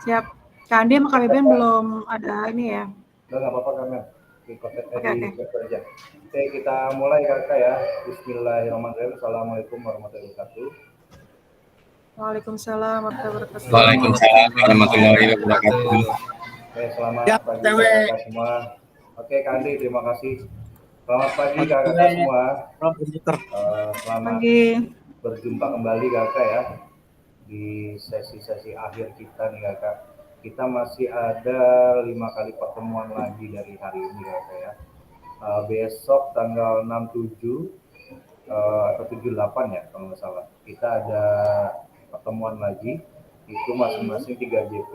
Siap. Kak Andi sama Kak Beben belum ada ini ya? Udah nggak apa-apa kan, ikut Oke, di aja. Oke, kita mulai kakak ya. Bismillahirrahmanirrahim. Assalamualaikum warahmatullahi wabarakatuh. Waalaikumsalam warahmatullahi wabarakatuh. Waalaikumsalam warahmatullahi wabarakatuh. Oke, selamat pagi kakak semua. Oke, Kak Andi, terima kasih. Selamat pagi kakak semua. Selamat berjumpa kembali kakak ya di sesi-sesi akhir kita nih kakak. Kita masih ada 5 kali pertemuan lagi dari hari ini kakak ya. Besok tanggal 67 atau 78 ya kalau nggak salah. Kita ada pertemuan lagi, itu masing-masing 3 JP.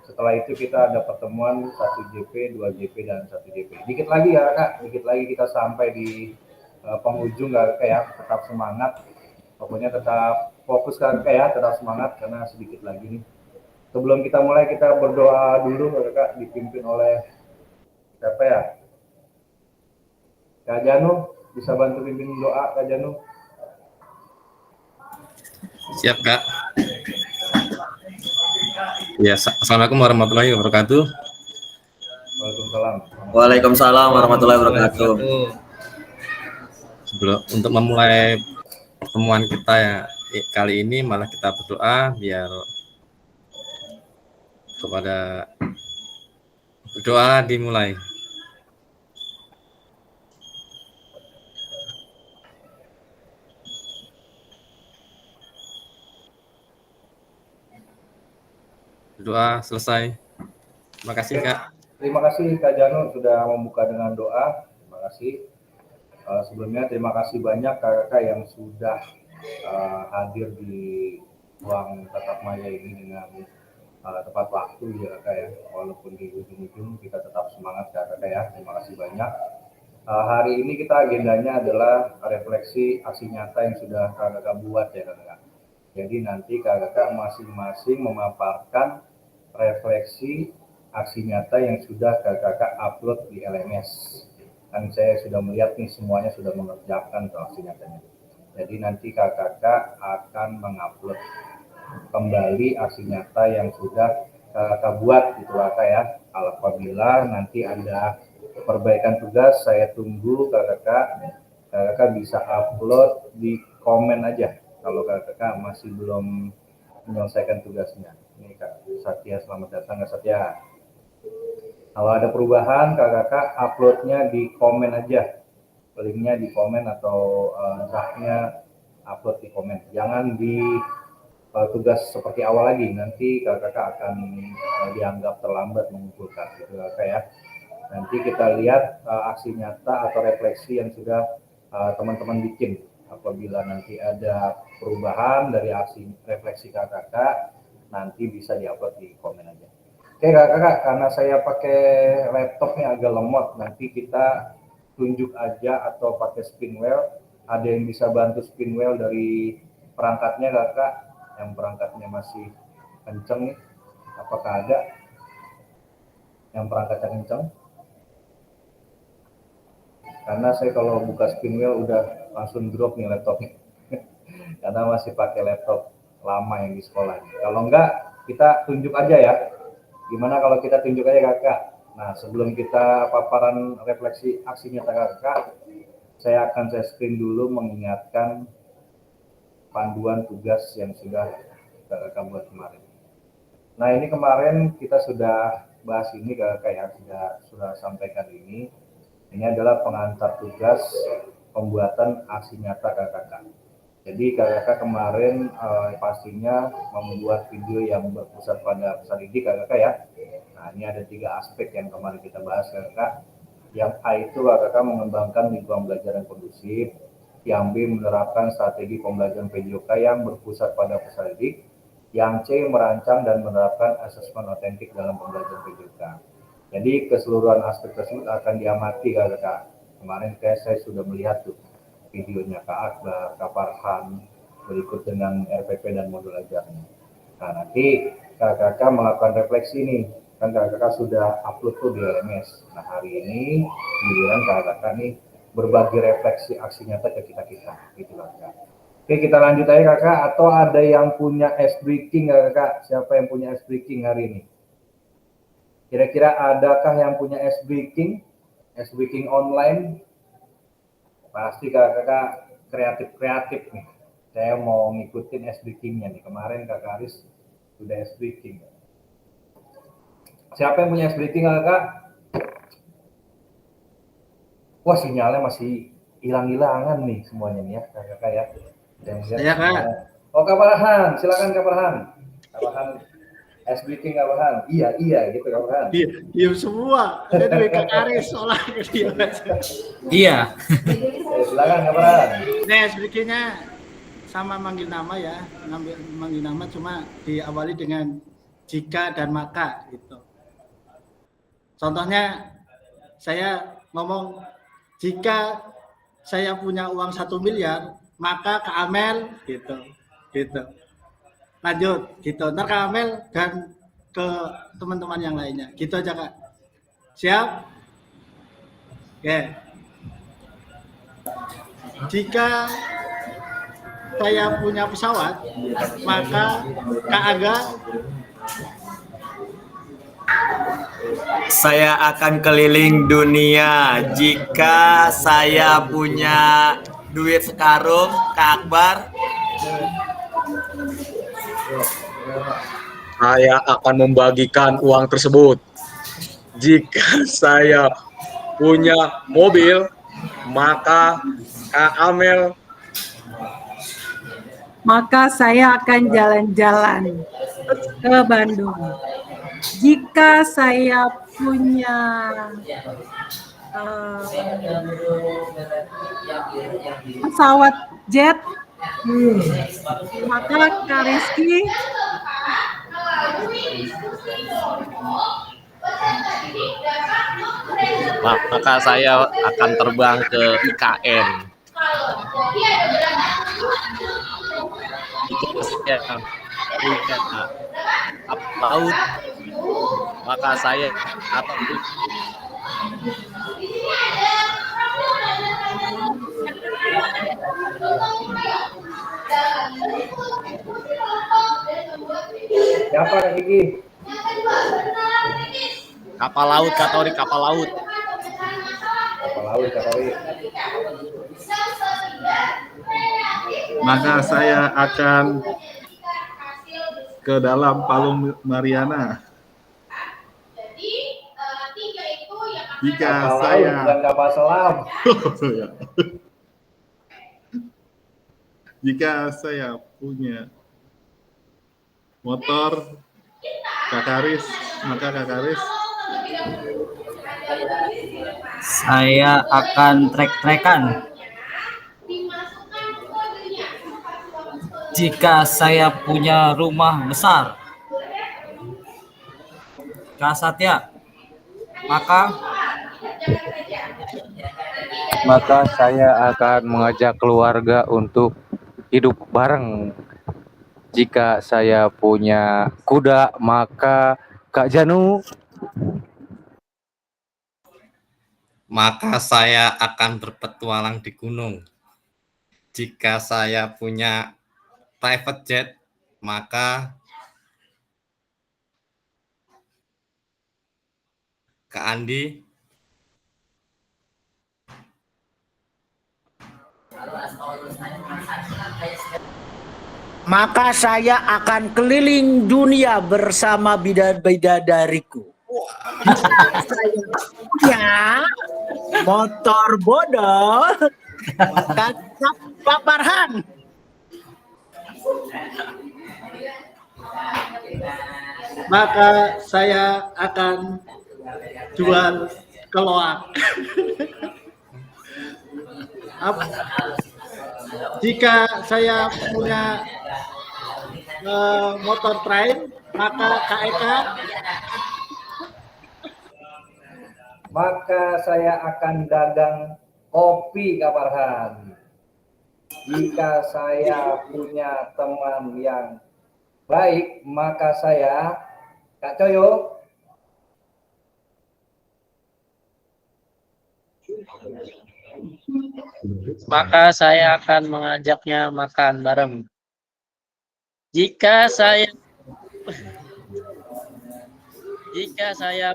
Setelah itu kita ada pertemuan 1 JP, 2 JP, dan 1 JP. Dikit lagi ya kak, dikit lagi kita sampai di penghujung kak ya. Tetap semangat, pokoknya tetap fokus kak ya, tetap semangat karena sedikit lagi nih. Sebelum kita mulai, kita berdoa dulu kakak, dipimpin oleh siapa ya? Kak Janu, bisa bantu pimpin doa Kak Janu? Siap Kak. Ya, assalamualaikum warahmatullahi wabarakatuh. Waalaikumsalam. Waalaikumsalam warahmatullahi wabarakatuh. Sebelum untuk memulai pertemuan kita ya kali ini, malah kita berdoa biar kepada berdoa dimulai. Doa selesai. Terima kasih Kak. Terima kasih Kak Janu sudah membuka dengan doa. Terima kasih. Sebelumnya terima kasih banyak kakak yang sudah hadir di ruang tatap maya ini dengan tepat waktu ya kakak ya. Walaupun di ujung-ujung kita tetap semangat kakak ya. Terima kasih banyak. Hari ini kita agendanya adalah refleksi aksi nyata yang sudah kakak buat ya kakak. Jadi nanti kakak masing-masing memaparkan refleksi aksi nyata yang sudah kakak upload di LMS. Kan saya sudah melihat nih semuanya sudah mengerjakan tuh aksi nyatanya. Jadi nanti kakak akan mengupload kembali aksi nyata yang sudah kakak buat gitu kakak ya. Apabila nanti ada perbaikan tugas, saya tunggu kakak bisa upload di komen aja kalau kakak masih belum menyelesaikan tugasnya. Ini Kak Satya, selamat datang Kak Satya. Kalau ada perubahan kakak uploadnya di komen aja, linknya di komen atau draftnya upload di komen. Jangan di tugas seperti awal lagi, nanti kakak akan dianggap terlambat mengumpulkan gitu kakak ya. Nanti kita lihat aksi nyata atau refleksi yang sudah teman-teman bikin. Apabila nanti ada perubahan dari aksi refleksi kakak, nanti bisa diupload di komen aja. Oke kakak, karena saya pakai laptopnya agak lemot, nanti kita tunjuk aja atau pakai spinwheel. Ada yang bisa bantu spinwheel dari perangkatnya kakak, yang perangkatnya masih kenceng nih, apakah ada yang perangkatnya kenceng? Karena saya kalau buka spinwheel udah langsung drop nih laptopnya karena masih pakai laptop lama yang di sekolah. Kalau enggak, kita tunjuk aja ya. Gimana kalau kita tunjuk aja kakak? Nah, sebelum kita paparan refleksi aksi nyata kakak, saya akan screen dulu mengingatkan panduan tugas yang sudah kakak buat kemarin. Nah, ini kemarin kita sudah bahas ini kakak ya, sudah sampaikan ini. Ini adalah pengantar tugas pembuatan aksi nyata kakak. Jadi kakak kemarin pastinya membuat video yang berpusat pada pesan didik kakak ya. Nah, ini ada 3 aspek yang kemarin kita bahas kakak. Yang A itu kakak mengembangkan lingkungan belajar yang kondusif. Yang B menerapkan strategi pembelajaran PJOK yang berpusat pada pesan didik. Yang C merancang dan menerapkan asesmen otentik dalam pembelajaran PJOK. Jadi keseluruhan aspek tersebut akan diamati kakak. Kemarin saya sudah melihat tuh videonya Kak Akbar, Kak Farhan, berikut dengan RPP dan modul ajarnya. Nah, nanti kakak melakukan refleksi nih, kan kakak sudah upload tuh di LMS. Nah, hari ini giliran kakak nih berbagi refleksi aksi nyata ke kita gitu kakak. Oke, kita lanjut aja kakak. Atau ada yang punya ice breaking nggak kakak? Siapa yang punya ice breaking hari ini? Kira-kira adakah yang punya ice breaking? Ice breaking online? Pasti kakak kreatif nih. Saya mau ngikutin ice breakingnya nih. Kemarin kakak Aris sudah ice breaking. Siapa yang punya ice breaking kakak? Wah, sinyalnya masih hilang-hilangan nih semuanya nih ya kakak ya. Saya kak. Oh, Kak Farhan, silakan Kak Farhan. Kak Farhan, ice breaking Kak Farhan. Iya gitu Kak Farhan. Diam semua. Saya duit Kak Aris soalnya dia. Iya. Silakan Kak Farhan. Nah, sedikitnya sama manggil nama ya, manggil nama cuma diawali dengan jika dan maka gitu. Contohnya saya ngomong jika saya punya uang 1 miliar, maka Kak Amel gitu. Lanjut gitu. Ntar Kak Amel dan ke teman-teman yang lainnya. Gitu aja Kak. Siap? Oke. Jika saya punya pesawat, maka Kak Aga Saya akan keliling dunia. Jika saya punya duit sekarung, Kak Akbar. Saya akan membagikan uang tersebut. Jika saya punya mobil, maka Kak Amel. Maka saya akan jalan-jalan ke Bandung. Jika saya punya pesawat jet, maka Kak Rizky Maka saya akan terbang ke IKN. Jika saya punya laut, maka saya akan Siapa Kak Kiki? kapal laut, Katori, kapal laut. Kapal laut Kak Tori. Maka saya akan ke dalam Palung Mariana. Jika Kapal laut saya bukan kapal selam. jika saya punya motor Kak Aris, maka Kak Aris Saya akan trek-trekan. Jika saya punya rumah besar, Kak Satya, maka saya akan mengajak keluarga untuk hidup bareng. Jika saya punya kuda, maka Kak Janu. Maka saya akan berpetualang di gunung. Jika saya punya private jet, maka Kak Andi. Maka saya akan keliling dunia bersama bidadariku. Saya punya motor bodoh kacap Pak Farhan. maka saya akan jual keloak. Jika saya punya motor train, maka Kak Eka. Maka saya akan dagang kopi Kak Farhan. Jika saya punya teman yang baik, maka saya Kak Coyo. maka saya akan mengajaknya makan bareng. Jika saya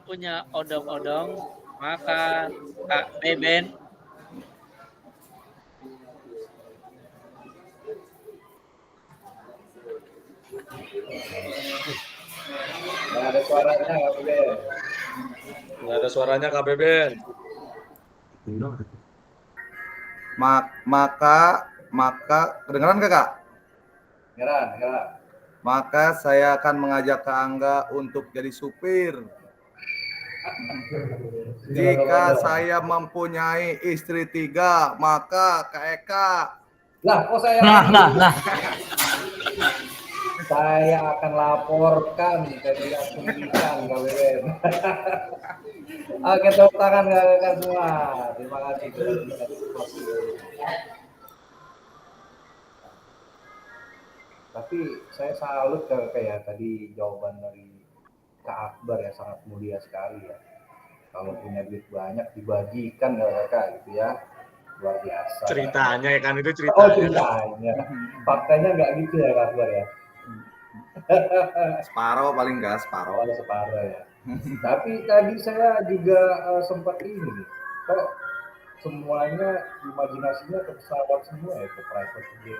punya odong-odong, maka Kak Beben Nggak ada suaranya, Kak Beben. Nggak ada suaranya Kak Beben. Maka kedengaran nggak, Kak? Kedengaran. Maka saya akan mengajak Kak Angga untuk jadi supir. Jika saya mempunyai istri 3, maka Kak Eka. Lah, kok saya Nah. Saya akan laporkan ke Dinas Pendidikan, Kak Beben. Oke, tepuk tangan kakak semua. Terima kasih. Tapi saya salut kakak ya, tadi jawaban dari Kak Akbar ya, sangat mulia sekali ya. Kalau punya duit banyak dibagikan kakak gitu ya, luar biasa. Ceritanya ya kan, itu ceritanya. Oh, ceritanya. Faktanya nggak gitu ya Kak Akbar ya. Separuh paling enggak, separuh. Ada separuh ya. Tapi tadi saya juga sempat ini, kok semuanya imajinasinya ke pesawat semua ya, ke private jet,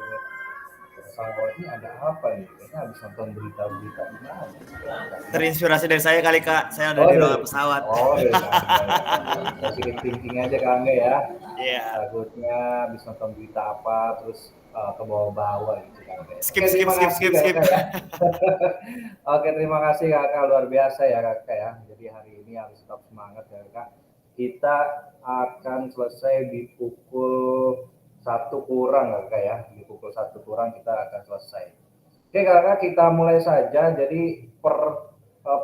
ke pesawat ini ada apa nih? Kayaknya habis nonton berita-berita di mana? Terinspirasi dari saya kali, Kak. Saya udah di luar pesawat. Oh, dari positive thinking aja Kak Angga ya. Iya. Takutnya habis nonton berita apa, terus ke bawah-bawah gitu kan. Skip. Oke, terima kasih kakak, luar biasa ya kakak ya. Jadi hari ini harus tetap semangat ya kakak. Kita akan selesai di pukul 1 kurang kakak ya. Di pukul 1 kurang kita akan selesai. Oke kakak, kita mulai saja. Jadi per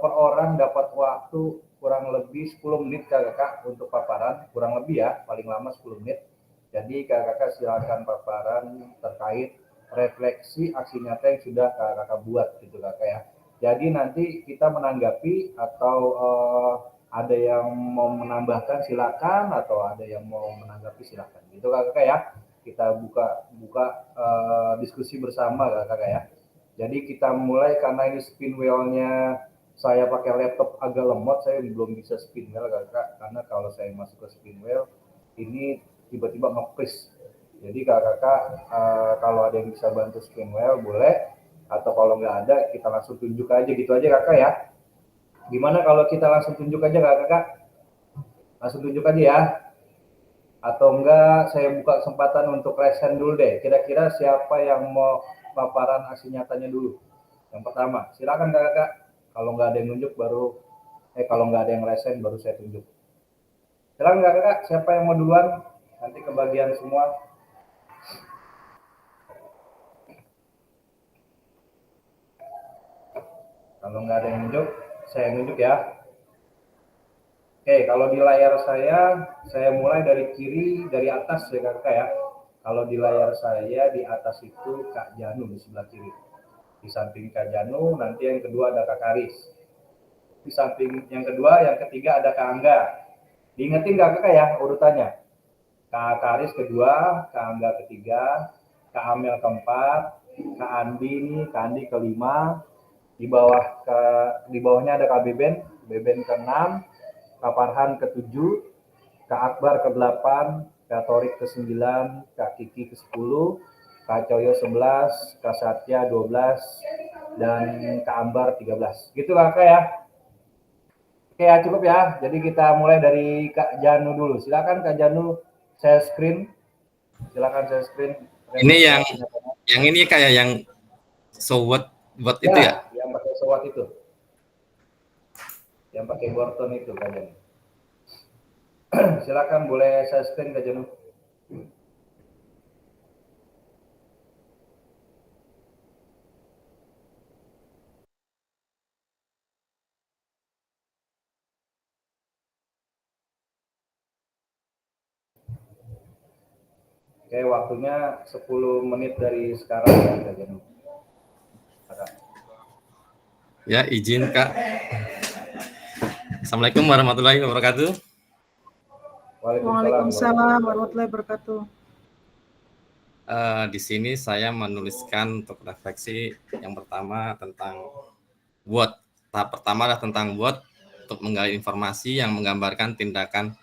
orang dapat waktu kurang lebih 10 menit kakak untuk paparan. Kurang lebih ya, paling lama 10 menit. Jadi kakak silakan paparan terkait refleksi aksi nyata yang sudah kakak buat gitu kakak ya. Jadi nanti kita menanggapi atau ada yang mau menambahkan silakan, atau ada yang mau menanggapi silakan gitu kakak ya. Kita buka diskusi bersama kakak ya. Jadi kita mulai, karena ini spin wheel-nya saya pakai laptop agak lemot, saya belum bisa spin wheel kakak, karena kalau saya masuk ke spin wheel ini tiba-tiba nge-freeze. Jadi kakak kalau ada yang bisa bantu spin wheel boleh, atau kalau nggak ada kita langsung tunjuk aja gitu aja kakak ya. Gimana kalau kita langsung tunjuk aja kakak? Langsung tunjuk aja ya. Atau enggak saya buka kesempatan untuk resen dulu deh. Kira-kira siapa yang mau paparan aksi nyatanya dulu? Yang pertama, silakan kakak. Kalau nggak ada yang nunjuk baru, kalau nggak ada yang resen baru saya tunjuk. Silakan kakak, siapa yang mau duluan? Nanti kebagian semua. Kalau nggak ada yang nunjuk, saya nunjuk ya. Oke, kalau di layar saya mulai dari kiri, dari atas ya kakak ya. Kalau di layar saya di atas itu Kak Janu di sebelah kiri. Di samping Kak Janu, nanti yang kedua ada Kak Karis. Di samping yang kedua, yang ketiga ada Kak Angga. Diingetin nggak kakak ya urutannya? Kak Karis kedua, Kak Angga ketiga, Kak Amel keempat, Kak Andi nih, Kak Andi kelima. Di bawahnya ada Kak Beben ke-6, Kak Farhan ke-7, Kak Akbar ke-8, Kak Torik ke-9, Kak Kiki ke-10, Kak Coyo 11, Kak Satya 12, dan Kak Ambar 13. Gitu lah Kak ya. Oke ya, cukup ya. Jadi kita mulai dari Kak Janu dulu. Silakan Kak Janu, saya screen. Silakan saya screen. Ini yang ini kayak yang sowot itu ya? Yang pakai sowot itu. Yang pakai Borton itu Kak Janu. Silakan boleh saya screen Kak Janu. Oke, waktunya 10 menit dari sekarang ya Kak Janu. Ya, izin Kak. Assalamualaikum warahmatullahi wabarakatuh. Waalaikumsalam warahmatullahi wabarakatuh. Di sini saya menuliskan untuk refleksi yang pertama tentang what. Tahap pertama adalah tentang what untuk menggali informasi yang menggambarkan tindakan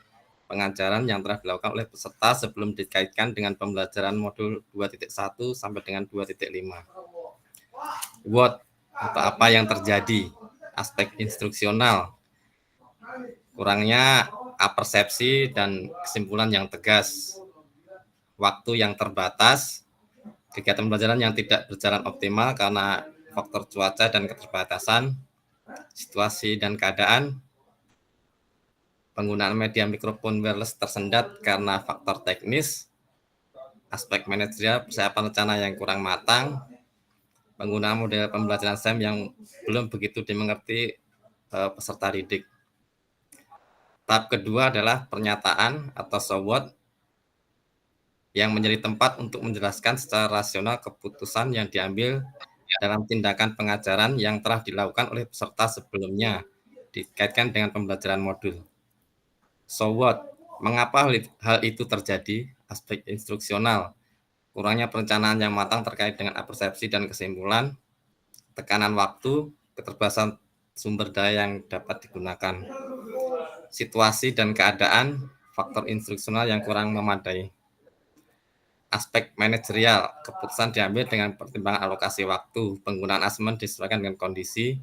pengajaran yang telah dilakukan oleh peserta sebelum dikaitkan dengan pembelajaran modul 2.1 sampai dengan 2.5. What atau apa yang terjadi, aspek instruksional, kurangnya apersepsi dan kesimpulan yang tegas, waktu yang terbatas, kegiatan pembelajaran yang tidak berjalan optimal karena faktor cuaca dan keterbatasan, situasi dan keadaan, penggunaan media mikrofon wireless tersendat karena faktor teknis, aspek manajerial persiapan rencana yang kurang matang, penggunaan model pembelajaran STEM yang belum begitu dimengerti peserta didik. Tahap kedua adalah pernyataan atau so what yang menjadi tempat untuk menjelaskan secara rasional keputusan yang diambil dalam tindakan pengajaran yang telah dilakukan oleh peserta sebelumnya dikaitkan dengan pembelajaran modul. So what? Mengapa hal itu terjadi? Aspek instruksional, kurangnya perencanaan yang matang terkait dengan apersepsi dan kesimpulan, tekanan waktu, keterbatasan sumber daya yang dapat digunakan, situasi dan keadaan, faktor instruksional yang kurang memadai. Aspek manajerial, keputusan diambil dengan pertimbangan alokasi waktu, penggunaan asesmen disesuaikan dengan kondisi,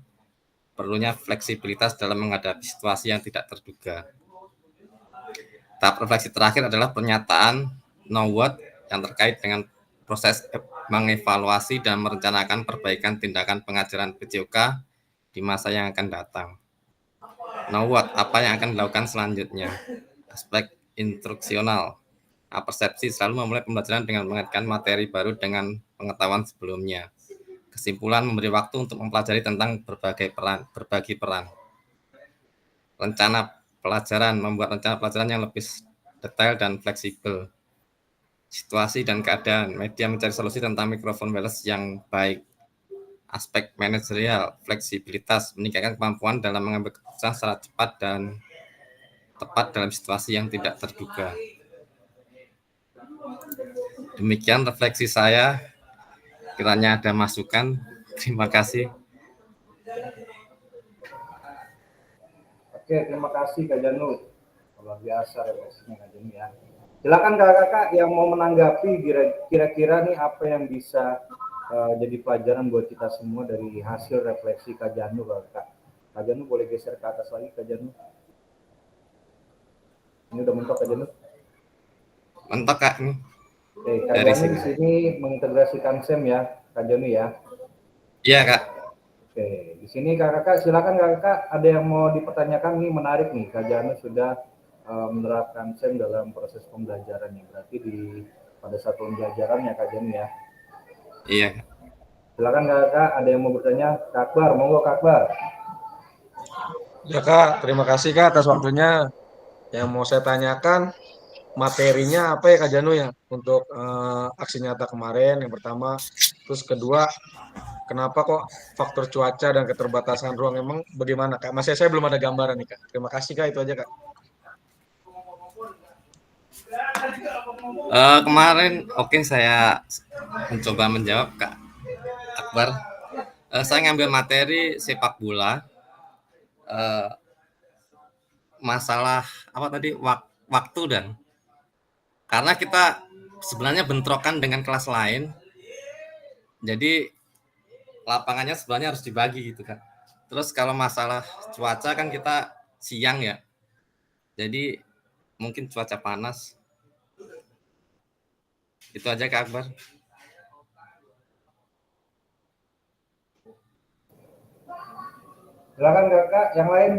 perlunya fleksibilitas dalam menghadapi situasi yang tidak terduga. Tahap refleksi terakhir adalah pernyataan know what yang terkait dengan proses mengevaluasi dan merencanakan perbaikan tindakan pengajaran PJOK di masa yang akan datang. Know what, apa yang akan dilakukan selanjutnya. Aspek instruksional, persepsi selalu memulai pembelajaran dengan mengaitkan materi baru dengan pengetahuan sebelumnya. Kesimpulan memberi waktu untuk mempelajari tentang berbagi peran. Rencana pelajaran, membuat rencana pelajaran yang lebih detail dan fleksibel. Situasi dan keadaan, media mencari solusi tentang mikrofon wireless yang baik. Aspek manajerial, fleksibilitas, meningkatkan kemampuan dalam mengambil keputusan secara cepat dan tepat dalam situasi yang tidak terduga. Demikian refleksi saya. Kiranya ada masukan. Terima kasih. Oke, terima kasih Kak Janu. Luar biasa refleksinya Kak Janu ya. Silakan kakak-kakak yang mau menanggapi kira-kira nih apa yang bisa jadi pelajaran buat kita semua dari hasil refleksi Kak Janu, kakak. Kak Janu boleh geser ke atas lagi Kak Janu. Ini udah mentok Kak Janu? Mentok Kak. Kak Janu di sini mengintegrasikan SEM ya, Kak Janu ya. Iya Kak. Oke, di sini kakak-kakak silakan kakak ada yang mau dipertanyakan nih, menarik nih. Kak Janu sudah menerapkan SEM dalam proses pembelajarannya, berarti pada saat pembelajarannya Kak Janu ya. Iya. Silakan kakak, ada yang mau bertanya? Kak Akbar, monggo Kak Akbar. Ya Kak, terima kasih Kak atas waktunya. Yang mau saya tanyakan, materinya apa ya Kak Janu ya untuk aksi nyata kemarin yang pertama. Terus kedua, kenapa kok faktor cuaca dan keterbatasan ruang, emang bagaimana Kak? Masih saya belum ada gambaran nih Kak. Terima kasih Kak, itu aja Kak. Kemarin saya mencoba menjawab Kak Akbar. Saya ngambil materi sepak bola. Masalah apa tadi, waktu, dan karena kita sebenarnya bentrokan dengan kelas lain, jadi lapangannya sebenarnya harus dibagi gitu kan. Terus kalau masalah cuaca kan kita siang ya, jadi mungkin cuaca panas. Itu aja Kak Akbar. Silakan kakak yang lain.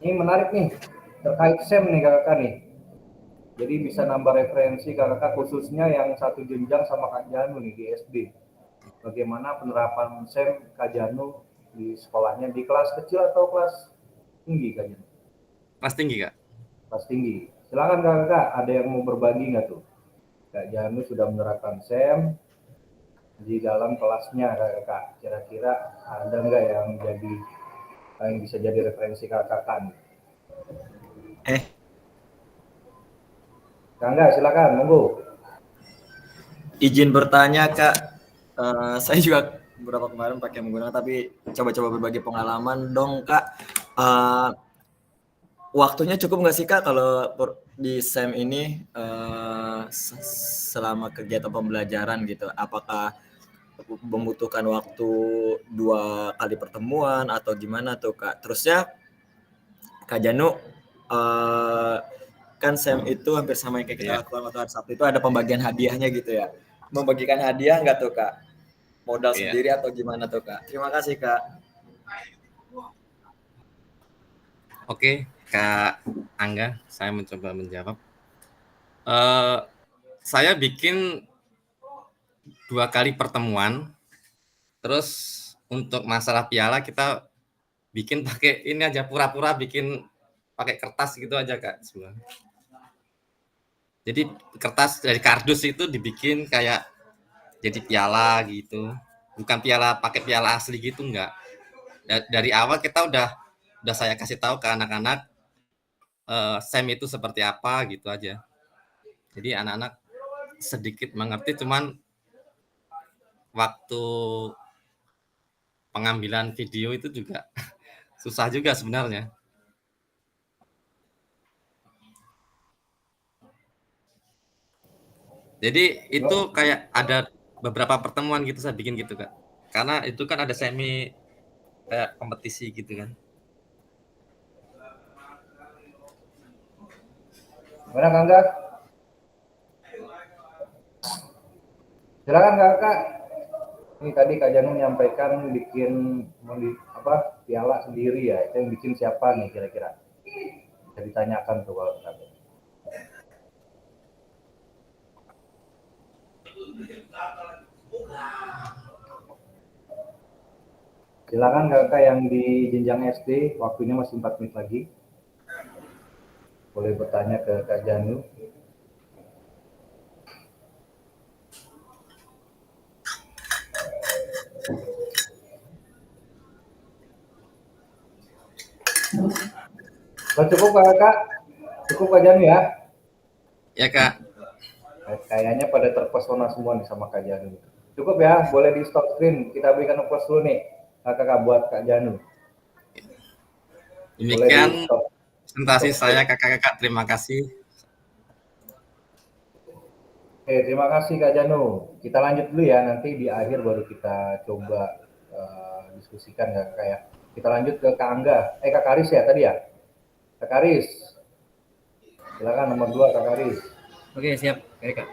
Ini menarik nih terkait SEM nih kakak nih. Jadi bisa nambah referensi kakak khususnya yang satu jenjang sama Kak Janu nih di SD. Bagaimana penerapan SEM Kak Janu di sekolahnya, di kelas kecil atau kelas tinggi Kak Janu? Kelas tinggi Kak. Kelas tinggi. Silakan kakak, ada yang mau berbagi nggak tuh? Kak Janu sudah menerapkan SEM di dalam kelasnya kakak. Kira-kira ada nggak yang bisa jadi referensi kakak? Kangga, silakan, monggo. Izin bertanya Kak, saya juga beberapa kemarin pakai menggunakan tapi coba-coba berbagi pengalaman dong Kak. Waktunya cukup nggak sih Kak kalau di SEM ini selama kegiatan pembelajaran gitu? Apakah membutuhkan waktu 2 kali pertemuan atau gimana tuh Kak? Terusnya Kak Janu, kan SEM itu hampir sama yang kayak kita lakukan waktu hari Sabtu itu ada pembagian hadiahnya gitu ya. Membagikan hadiah nggak tuh Kak? Modal sendiri atau gimana tuh Kak? Terima kasih Kak. Oke, Kak Angga, saya mencoba menjawab. Saya bikin 2 kali pertemuan, terus untuk masalah piala kita bikin pakai ini aja, pura-pura bikin pakai kertas gitu aja Kak sebenarnya. Jadi kertas dari kardus itu dibikin kayak jadi piala gitu, bukan piala pakai piala asli gitu, enggak. Dari awal kita udah saya kasih tahu ke anak-anak SEM itu seperti apa gitu aja. Jadi anak-anak sedikit mengerti, cuman waktu pengambilan video itu juga susah juga sebenarnya. Jadi itu kayak ada beberapa pertemuan gitu saya bikin gitu Kak. Karena itu kan ada semi kayak kompetisi gitu kan. Gimana Kangga? Silakan Kak. Ini tadi Kak Janu menyampaikan bikin piala sendiri ya. Itu yang bikin siapa nih kira-kira? Bisa ditanyakan tuh kalau Kak. Silakan Kakak yang di jenjang SD, waktunya masih 4 menit lagi. Boleh bertanya ke Kak Janu. Cukup Kak? Cukup Kak Janu ya? Ya Kak. Kayaknya pada terpesona semua nih sama Kak Janu. Cukup ya, boleh di stop screen. Kita berikan applause dulu nih, Kakak buat Kak Janu. Demikian presentasi saya kakak-kakak, terima kasih. Oke, terima kasih Kak Janu. Kita lanjut dulu ya, nanti di akhir baru kita coba diskusikan ya Kak ya. Kita lanjut ke Kak Angga, Kak Karis ya tadi ya? Kak Karis, silakan nomor 2 Kak Karis. Oke, siap, Kak.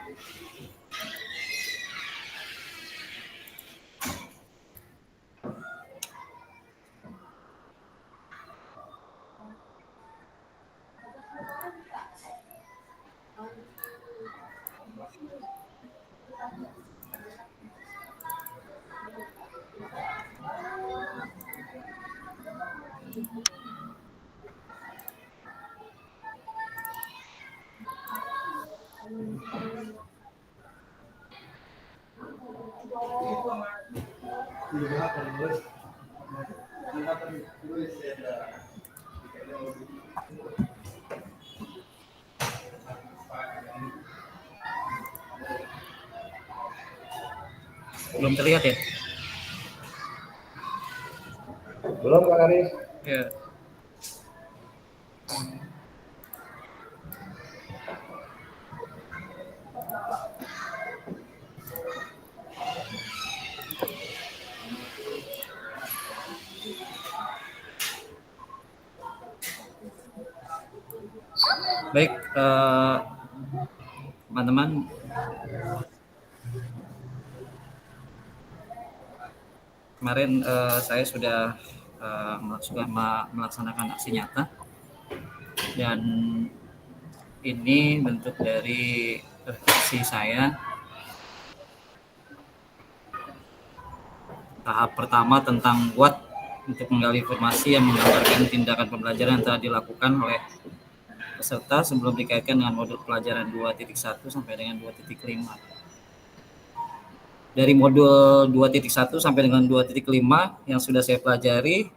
Belum terlihat ya? Belum Kak Karis? Ya. Baik, teman-teman, kemarin saya sudah melaksanakan aksi nyata, dan ini bentuk dari refleksi saya. Tahap pertama tentang WOT untuk menggali informasi yang menggambarkan tindakan pembelajaran yang telah dilakukan oleh peserta sebelum dikaitkan dengan modul pelajaran 2.1 sampai dengan 2.5. Dari modul 2.1 sampai dengan 2.5 yang sudah saya pelajari,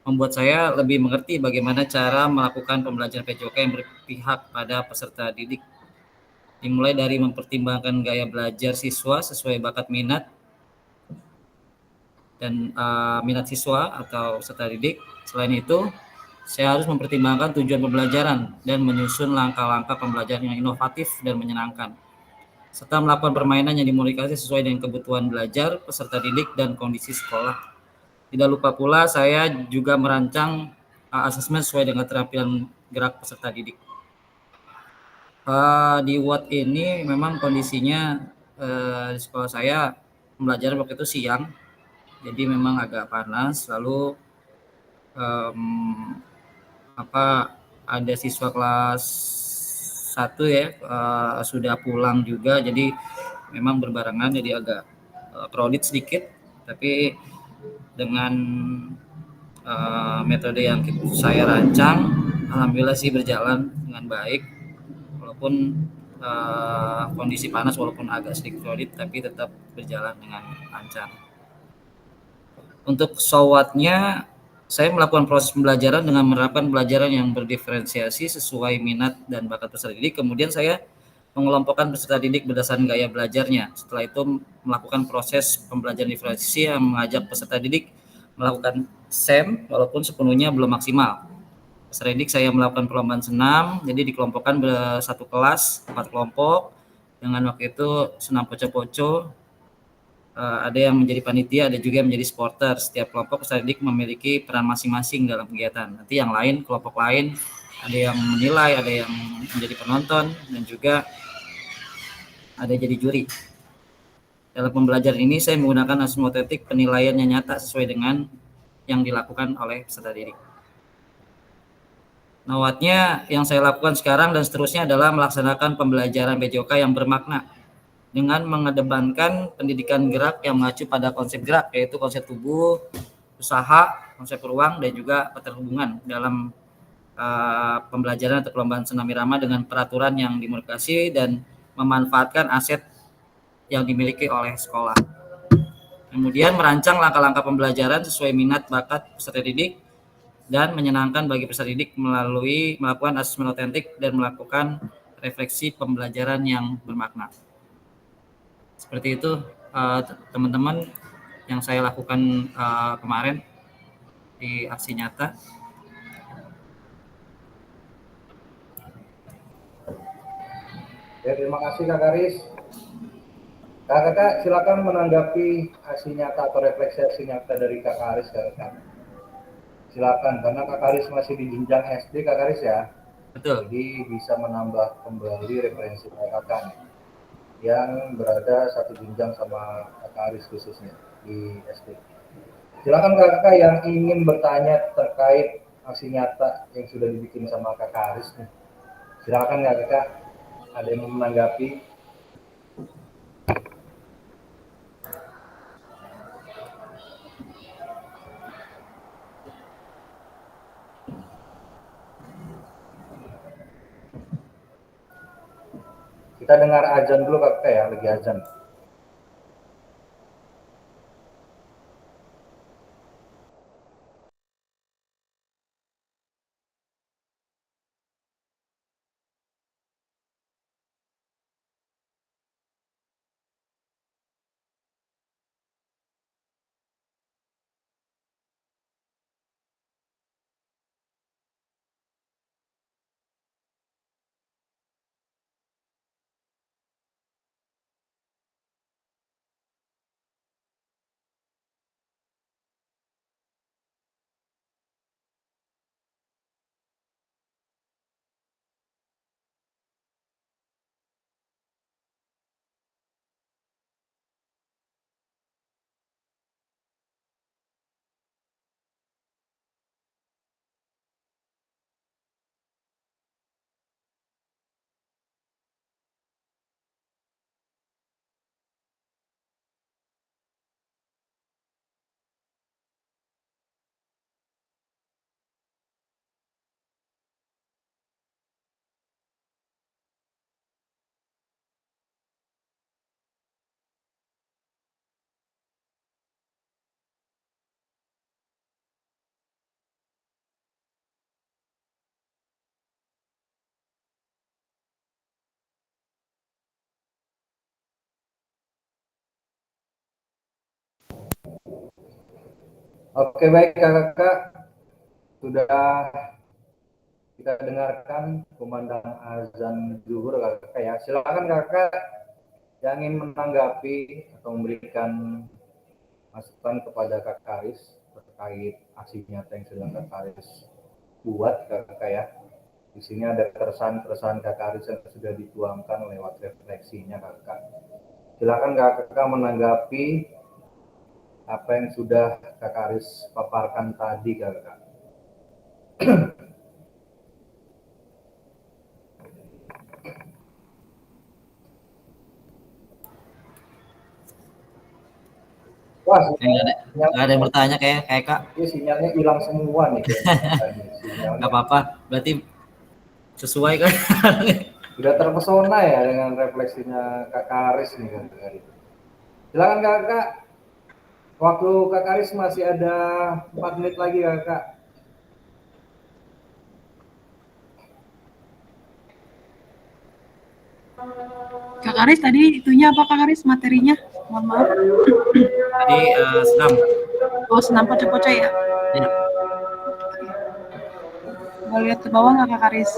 membuat saya lebih mengerti bagaimana cara melakukan pembelajaran PJOK yang berpihak pada peserta didik. Dimulai dari mempertimbangkan gaya belajar siswa sesuai bakat minat dan minat siswa atau peserta didik. Selain itu, saya harus mempertimbangkan tujuan pembelajaran dan menyusun langkah-langkah pembelajaran yang inovatif dan menyenangkan, serta melakukan permainan yang dimodifikasi sesuai dengan kebutuhan belajar, peserta didik, dan kondisi sekolah. Tidak lupa pula saya juga merancang asesmen sesuai dengan keterampilan gerak peserta didik. Di WOT ini memang kondisinya di sekolah saya pembelajaran waktu itu siang, jadi memang agak panas. Lalu ada siswa kelas 1 ya sudah pulang juga, jadi memang berbarengan, jadi agak crowded sedikit. Tapi dengan metode yang saya rancang, alhamdulillah sih berjalan dengan baik. Walaupun kondisi panas, walaupun agak sedikit crowded, tapi tetap berjalan dengan lancar. Untuk SOWAT-nya, saya melakukan proses pembelajaran dengan menerapkan pembelajaran yang berdiferensiasi sesuai minat dan bakat peserta didik. Kemudian saya mengelompokkan peserta didik berdasarkan gaya belajarnya. Setelah itu melakukan proses pembelajaran diferensiasi yang mengajak peserta didik melakukan SEM walaupun sepenuhnya belum maksimal. Peserta didik saya melakukan perlombaan senam, jadi dikelompokkan satu kelas 4 kelompok dengan waktu itu senam poco-poco. Ada yang menjadi panitia, ada juga yang menjadi supporter. Setiap kelompok peserta didik memiliki peran masing-masing dalam kegiatan. Nanti yang lain, kelompok lain, ada yang menilai, ada yang menjadi penonton, dan juga ada jadi juri. Dalam pembelajaran ini saya menggunakan asesmen otentik, penilaian yang nyata sesuai dengan yang dilakukan oleh peserta didik. Nawatnya yang saya lakukan sekarang dan seterusnya adalah melaksanakan pembelajaran PJOK yang bermakna dengan mengedepankan pendidikan gerak yang mengacu pada konsep gerak, yaitu konsep tubuh, usaha, konsep ruang, dan juga keterhubungan dalam pembelajaran atau perlombaan senam irama dengan peraturan yang dimodifikasi dan memanfaatkan aset yang dimiliki oleh sekolah. Kemudian merancang langkah-langkah pembelajaran sesuai minat bakat peserta didik dan menyenangkan bagi peserta didik melalui melakukan asesmen otentik dan melakukan refleksi pembelajaran yang bermakna. Seperti itu teman-teman yang saya lakukan kemarin di aksi nyata. Ya, terima kasih Kak Karis. Kakak silakan menanggapi aksi nyata atau refleksi aksi nyata dari Kak Karis, Kakak. Silakan, karena Kak Karis masih di jenjang SD, Kak Karis ya. Betul. Jadi bisa menambah kembali referensi kakak yang berada satu jenjang sama Kak Karis khususnya di SD. Silakan kakak yang ingin bertanya terkait aksi nyata yang sudah dibikin sama Kak Karis nih. Silakan kakak, ada yang mau menanggapi? Kita dengar azan dulu kakak ya, lagi azan. Oke, baik kakak-kakak, sudah kita dengarkan kumandang azan zuhur kakak ya. Silakan kakak yang ingin menanggapi atau memberikan masukan kepada Kak Karis terkait aksi nyata yang sedang Kak Karis buat kakak ya. Di sini ada keresahan-keresahan Kak Karis yang sudah dituangkan lewat refleksinya kakak. Silakan kakak menanggapi apa yang sudah Kak Karis paparkan tadi kakak. Wah, Nggak ada yang bertanya kayak Kak. Ini sinyalnya hilang semua nih. Nggak apa-apa, berarti sesuai kan? Sudah terpesona ya dengan refleksinya Kak Karis nih kakak. Silakan kakak. Waktu Kak Karis masih ada 4 menit lagi kakak. Kak Karis tadi itunya apa Kak Karis materinya? Mohon maaf. Tadi senam. Oh, senam pocong-pocong ya? Ya. Mau lihat ke bawah nggak Kak Karis?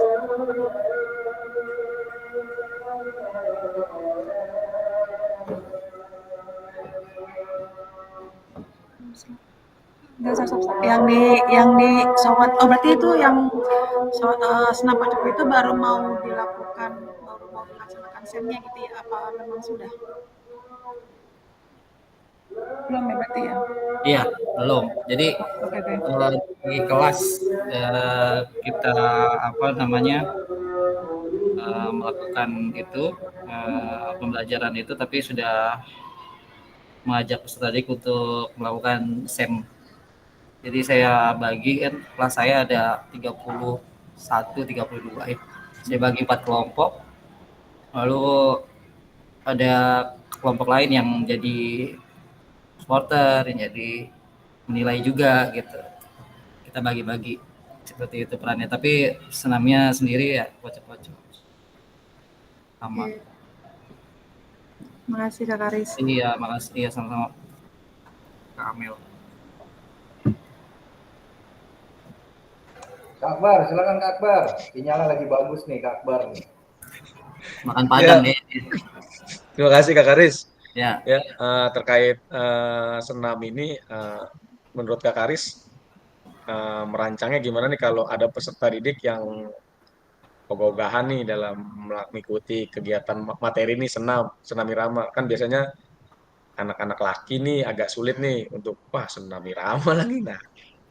Enggak, yang di sobat. Oh, berarti itu yang senam pocong itu baru mau dilaksanakan semnya gitu ya? Apa memang sudah? Belum ya berarti ya? Iya, belum. Jadi di kelas kita apa namanya melakukan itu pembelajaran itu, tapi sudah mengajak peserta didik untuk melakukan SEM. Jadi saya bagi kan kelas saya ada 31, 32 ya. Saya bagi 4 kelompok. Lalu ada kelompok lain yang jadi supporter, yang jadi menilai juga gitu. Kita bagi-bagi seperti itu perannya. Tapi senamnya sendiri ya pocong-pocong. Sama. Makasih Kak Karis. Iya, makasih. Iya, sama-sama. Kak Amel. Kak Akbar, silakan Kak Akbar. Sinyalnya lagi bagus nih Kak Akbar nih. Makan padang Ya. deh. Terima kasih Kak Karis. Ya. Terkait senam ini, menurut Kak Karis merancangnya gimana nih kalau ada peserta didik yang ogah-ogahan nih dalam mengikuti kegiatan materi nih senam irama. Kan biasanya anak-anak laki nih agak sulit nih untuk senam irama lagi. Nah,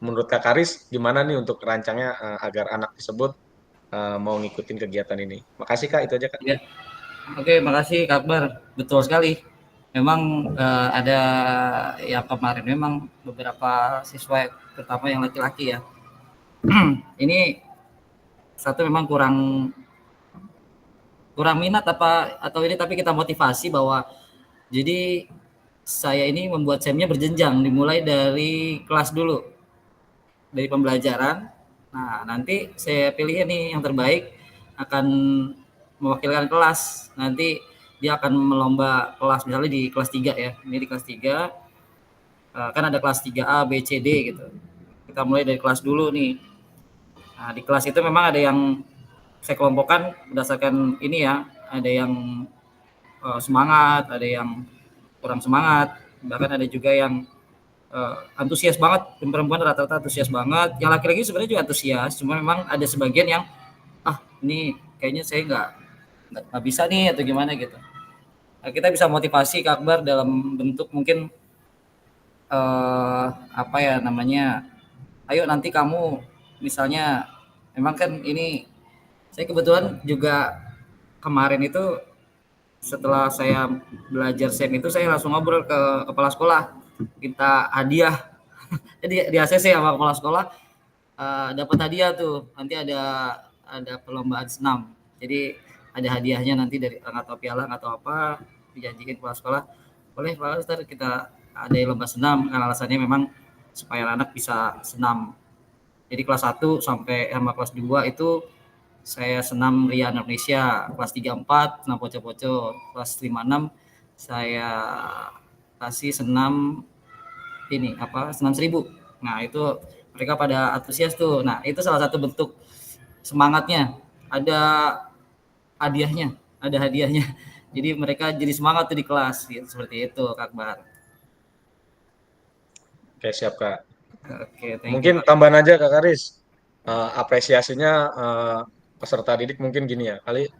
menurut Kak Karis gimana nih untuk rancangnya agar anak tersebut mau ngikutin kegiatan ini? Makasih Kak, itu aja Kak. Ya. Oke, makasih Kak Akbar. Betul sekali. Memang ada yang kemarin memang beberapa siswa terutama yang laki-laki ya. Ini satu memang kurang minat atau ini, tapi kita motivasi bahwa jadi saya ini membuat SEM-nya berjenjang, dimulai dari kelas dulu, dari pembelajaran. Nah, nanti saya pilih ini yang terbaik akan mewakilkan kelas. Nanti dia akan melomba kelas, misalnya di kelas 3 ya. Ini di kelas 3 kan ada kelas 3A, B, C, D gitu. Kita mulai dari kelas dulu nih. Nah, di kelas itu memang ada yang saya kelompokkan berdasarkan ini ya. Ada yang semangat, ada yang kurang semangat, bahkan ada juga yang antusias banget. Perempuan rata-rata antusias banget. Yang laki-laki sebenarnya juga antusias, cuma memang ada sebagian yang ini kayaknya saya nggak bisa nih atau gimana gitu. Nah, kita bisa motivasi Kak Akbar dalam bentuk mungkin apa ya namanya, ayo nanti kamu misalnya, memang kan ini saya kebetulan juga kemarin itu setelah saya belajar SEM itu saya langsung ngobrol ke kepala sekolah, minta hadiah. Jadi di ACC sama kepala sekolah dapat hadiah tuh, nanti ada perlombaan senam. Jadi ada hadiahnya nanti dari atau piala atau apa, dijanjikan kepala sekolah. Boleh Pak Ustaz, kita ada lomba senam, karena alasannya memang supaya anak bisa senam. Jadi kelas 1 sampai sama kelas 2 itu saya senam Ria Indonesia, kelas 3-4 senam poco-poco, kelas 5-6 saya kasih senam ini senam 1000. Nah, itu mereka pada antusias tuh. Nah, itu salah satu bentuk semangatnya. Ada hadiahnya. Jadi mereka jadi semangat tuh di kelas, gitu. Seperti itu, Kak Akbar. Oke, siap Kak. Oke, thank you. Mungkin tambahan aja Kak Karis. Apresiasinya peserta didik mungkin gini ya. Kali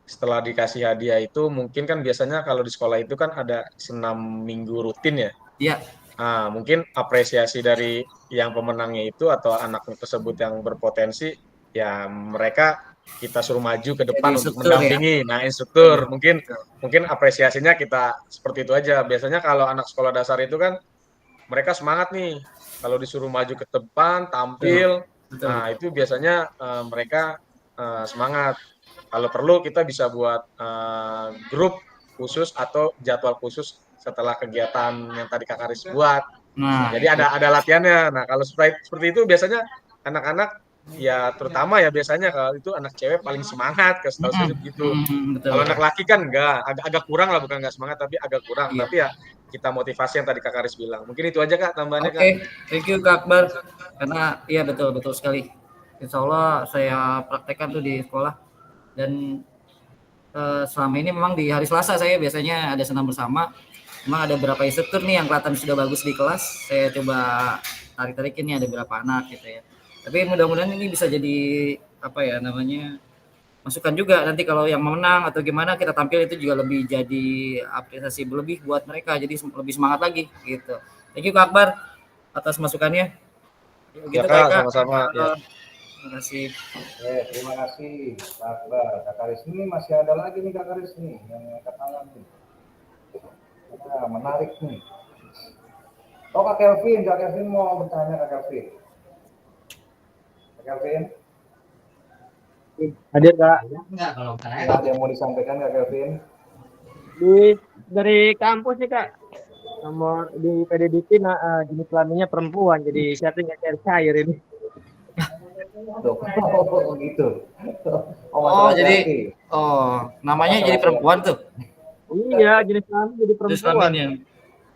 setelah dikasih hadiah itu mungkin kan biasanya kalau di sekolah itu kan ada senam minggu rutin ya. Iya. Nah, mungkin apresiasi dari yang pemenangnya itu atau anak tersebut yang berpotensi, ya mereka kita suruh maju ke depan untuk mendampingi. Nah, instruktur mungkin apresiasinya kita seperti itu aja. Biasanya kalau anak sekolah dasar itu kan mereka semangat nih kalau disuruh maju ke depan tampil. Nah, itu biasanya mereka semangat. Kalau perlu kita bisa buat grup khusus atau jadwal khusus setelah kegiatan yang tadi Kak Karis buat. Nah, jadi ada latihannya. Nah, kalau seperti itu biasanya anak-anak ya terutama ya biasanya kalau itu anak cewek paling semangat setahu saya begitu. Kalau anak laki kan enggak, agak kurang lah, bukan enggak semangat tapi agak kurang. Tapi ya kita motivasi yang tadi Kak Karis bilang. Mungkin itu aja Kak tambahannya Kak. Oke, thank you Kak Akbar. Karena iya betul sekali. Insya Allah saya praktekkan tuh di sekolah. Dan selama ini memang di hari Selasa saya biasanya ada senam bersama. Memang ada beberapa instruktur nih yang kelihatan sudah bagus di kelas. Saya coba tarik-tarikin nih ada berapa anak gitu ya. Tapi mudah-mudahan ini bisa jadi masukan juga nanti kalau yang menang atau gimana kita tampil itu juga lebih jadi apresiasi lebih buat mereka, jadi lebih semangat lagi gitu. Thank you Kak Akbar atas masukannya. Gitu Kak, sama-sama. Terima kasih. Terima kasih Kak Akbar. Kak Karis ini masih ada lagi nih Kak Karis nih yang angkat tangan nih. Nah, menarik nih. Oh Kak Kelvin mau bertanya Kak Kelvin. Kak Kelvin? Hadir Kak. Ada yang mau disampaikan Kak Kelvin? Dari kampus nih Kak. Nomor di PDDT jenis kelaminnya perempuan, jadi saya tinggal cair ini. Oh gitu. Jadi namanya jadi perempuan tuh. Iya, jenis kelamin jadi perempuan.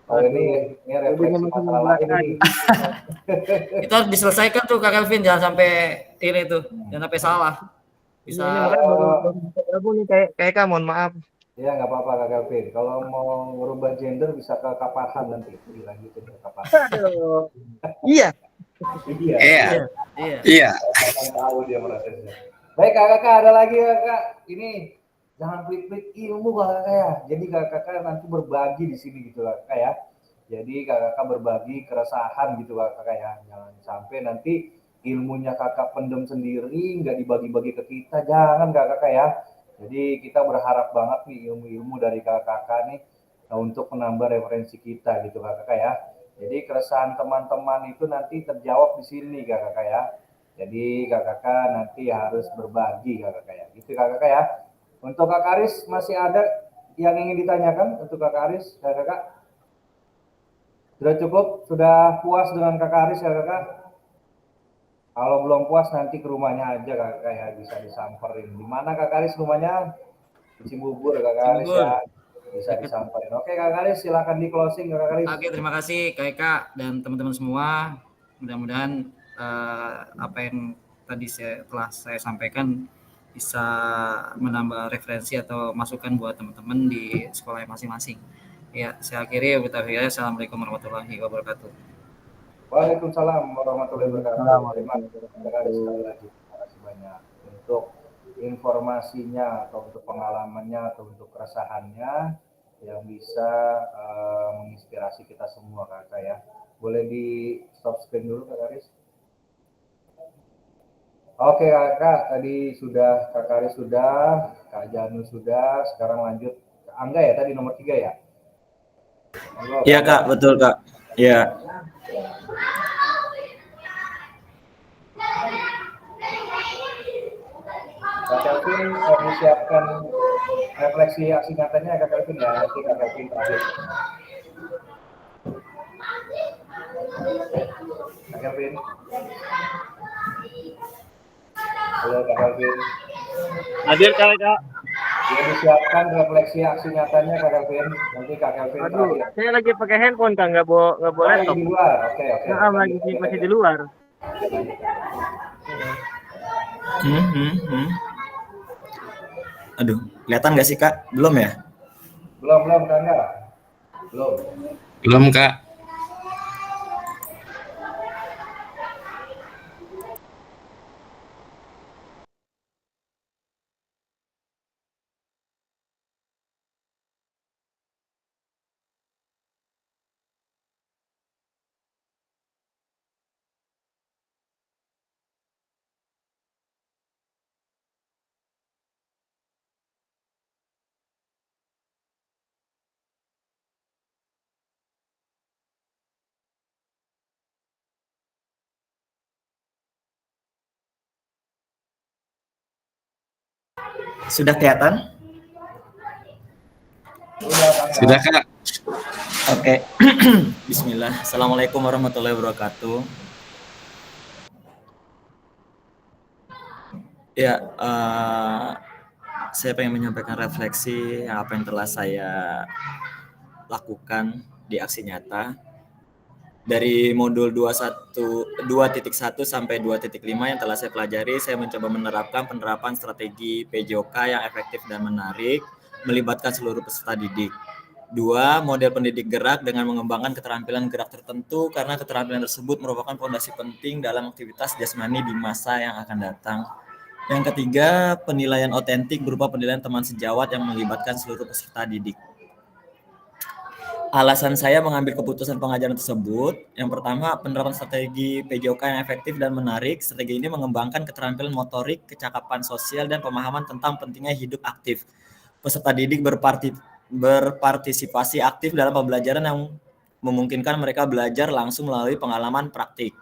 Oh ini refleksi masalah ini. Itu harus diselesaikan tuh Kak Kelvin, jangan sampai ini tuh, jangan sampai salah. Bisa. Baru nih kayak Kak, mohon maaf. Iya nggak apa-apa Kak Kelvin. Kalau mau merubah gender bisa ke Kapahan nanti dilanjutin ke Kapahan. Iya. Iya. Tahu dia prosesnya. Baik kakak ada lagi ya Kak. Ini jangan pelit-pelit ilmu kakak ya. Jadi kakak nanti berbagi di sini gitu kakak ya. Jadi kakak berbagi keresahan gitu kakak ya. Jangan sampai nanti ilmunya kakak pendem sendiri nggak dibagi-bagi ke kita. Jangan kakak ya. Jadi kita berharap banget nih ilmu-ilmu dari kakak nih untuk menambah referensi kita gitu kakak ya. Jadi keresahan teman-teman itu nanti terjawab di sini kakak ya. Jadi kakak nanti harus berbagi kakak ya. Gitu kakak ya. Untuk Kak Karis masih ada yang ingin ditanyakan untuk Kak Karis kakak? Sudah cukup? Sudah puas dengan Kak Karis kakak? Kalau belum puas nanti ke rumahnya aja kakak ya, bisa disamperin. Di mana Kak Karis rumahnya? Di Cibubur Kak Karis ya. Bisa disamperin. Oke Kak Karis silakan di closing Kak Karis. Oke, terima kasih Kak Eka dan teman-teman semua. Mudah-mudahan apa yang tadi telah saya sampaikan bisa menambah referensi atau masukan buat teman-teman di sekolah masing-masing. Ya, saya akhiri. Assalamualaikum warahmatullahi wabarakatuh. Waalaikumsalam warahmatullahi wabarakatuh. Terima kasih sekali lagi. Terima kasih banyak untuk informasinya atau untuk pengalamannya atau untuk keresahannya yang bisa menginspirasi kita semua kakak ya. Boleh di stop screen dulu Kak Karis. Oke kakak, tadi sudah Kak Karis sudah, Kak Janu sudah, sekarang lanjut ke Angga ya tadi nomor 3 ya. Iya Kak, betul Kak. Iya. Kak Kelvin disiapkan refleksi aksi nyatanya Kak Kelvin ya, nanti Kak Kelvin terakhir. Kak Kelvin. Halo Kak Kelvin. Hadir kali Kak. Ya disiapkan refleksi aksi nyatanya Kak Kelvin. Nanti Kak Kelvin Aduh, terakhir. saya lagi pakai handphone Kang, nggak bawa Oh, lagi laptop. di luar. Oke. Nah, lagi masih di luar. Aduh, kelihatan nggak sih Kak? Belum ya? Belum Kak enggak? Belum. Belum, Kak. Sudah kelihatan? Sudah, Kak. Oke. Bismillah. Assalamualaikum warahmatullahi wabarakatuh. Ya, saya pengen menyampaikan refleksi apa yang telah saya lakukan di aksi nyata. Dari modul 2.1 sampai 2.5 yang telah saya pelajari, saya mencoba menerapkan penerapan strategi PJOK yang efektif dan menarik, melibatkan seluruh peserta didik. 2. Model pendidik gerak dengan mengembangkan keterampilan gerak tertentu karena keterampilan tersebut merupakan fondasi penting dalam aktivitas jasmani di masa yang akan datang. Yang ketiga, penilaian otentik berupa penilaian teman sejawat yang melibatkan seluruh peserta didik. Alasan saya mengambil keputusan pengajaran tersebut, yang pertama, penerapan strategi PJOK yang efektif dan menarik. Strategi ini mengembangkan keterampilan motorik, kecakapan sosial, dan pemahaman tentang pentingnya hidup aktif. Peserta didik berpartisipasi aktif dalam pembelajaran yang memungkinkan mereka belajar langsung melalui pengalaman praktik.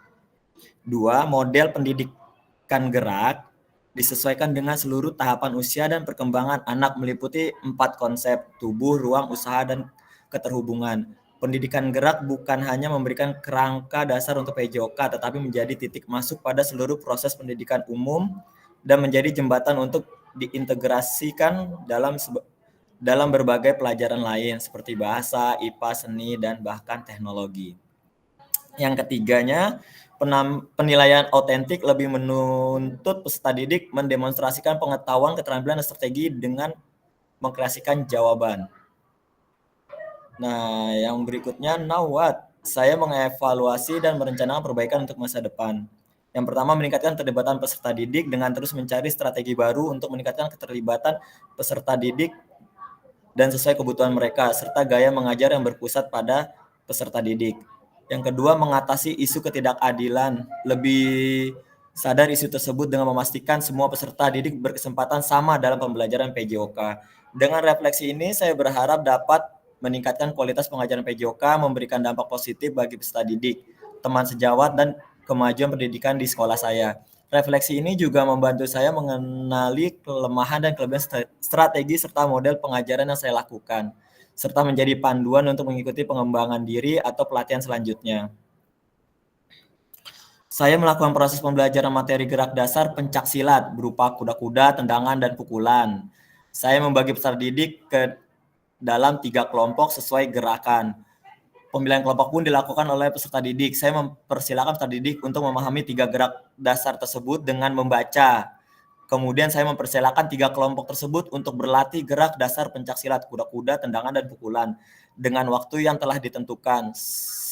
2. Model pendidikan gerak disesuaikan dengan seluruh tahapan usia dan perkembangan anak, meliputi 4 konsep: tubuh, ruang, usaha, dan keterhubungan. Pendidikan gerak bukan hanya memberikan kerangka dasar untuk PJOK, tetapi menjadi titik masuk pada seluruh proses pendidikan umum dan menjadi jembatan untuk diintegrasikan dalam berbagai pelajaran lain seperti bahasa, IPA, seni, dan bahkan teknologi. Yang ketiganya, penilaian otentik lebih menuntut peserta didik mendemonstrasikan pengetahuan, keterampilan, dan strategi dengan mengkreasikan jawaban. Nah, yang berikutnya, now what? Saya mengevaluasi dan merencanakan perbaikan untuk masa depan. Yang pertama, meningkatkan keterlibatan peserta didik dengan terus mencari strategi baru untuk meningkatkan keterlibatan peserta didik dan sesuai kebutuhan mereka, serta gaya mengajar yang berpusat pada peserta didik. Yang kedua, mengatasi isu ketidakadilan. Lebih sadar isu tersebut dengan memastikan semua peserta didik berkesempatan sama dalam pembelajaran PJOK. Dengan refleksi ini, saya berharap dapat meningkatkan kualitas pengajaran PJOK, memberikan dampak positif bagi peserta didik, teman sejawat, dan kemajuan pendidikan di sekolah saya. Refleksi ini juga membantu saya mengenali kelemahan dan kelebihan strategi serta model pengajaran yang saya lakukan, serta menjadi panduan untuk mengikuti pengembangan diri atau pelatihan selanjutnya. Saya melakukan proses pembelajaran materi gerak dasar pencak silat berupa kuda-kuda, tendangan, dan pukulan. Saya membagi peserta didik ke dalam 3 kelompok sesuai gerakan. Pemilihan kelompok pun dilakukan oleh peserta didik. Saya mempersilakan peserta didik untuk memahami 3 gerak dasar tersebut dengan membaca. Kemudian saya mempersilakan 3 kelompok tersebut untuk berlatih gerak dasar pencak silat, kuda-kuda, tendangan, dan pukulan dengan waktu yang telah ditentukan.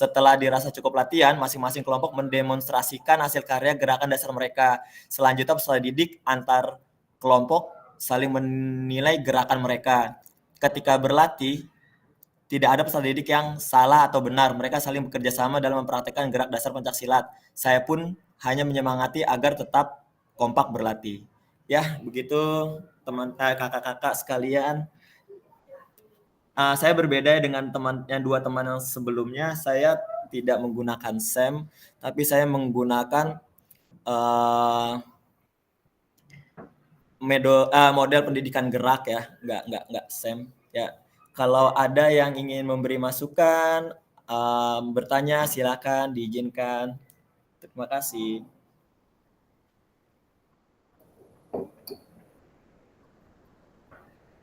Setelah dirasa cukup latihan, masing-masing kelompok mendemonstrasikan hasil karya gerakan dasar mereka. Selanjutnya peserta didik antar kelompok saling menilai gerakan mereka. Ketika berlatih, tidak ada peserta didik yang salah atau benar. Mereka saling bekerja sama dalam mempraktikkan gerak dasar pencak silat. Saya pun hanya menyemangati agar tetap kompak berlatih. Ya, begitu kakak-kakak sekalian. Saya berbeda dengan dua teman yang sebelumnya. Saya tidak menggunakan SEM, tapi saya menggunakan model pendidikan gerak ya, nggak SEM ya. Kalau ada yang ingin memberi masukan, bertanya, silakan diizinkan. Terima kasih.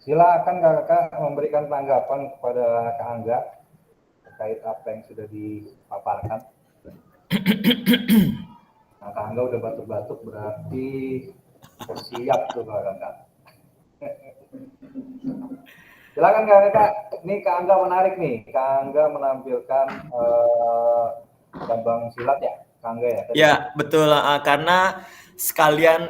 Silakan kakak memberikan tanggapan kepada Kak Angga terkait apa yang sudah dipaparkan. Nah, Kak Angga udah batuk-batuk berarti siap tuh kakak. Silakan kakak. Ini Kak Angga menarik nih. Kak Angga menampilkan cabang silat ya, Kak Angga ya? Ya, betul. Karena sekalian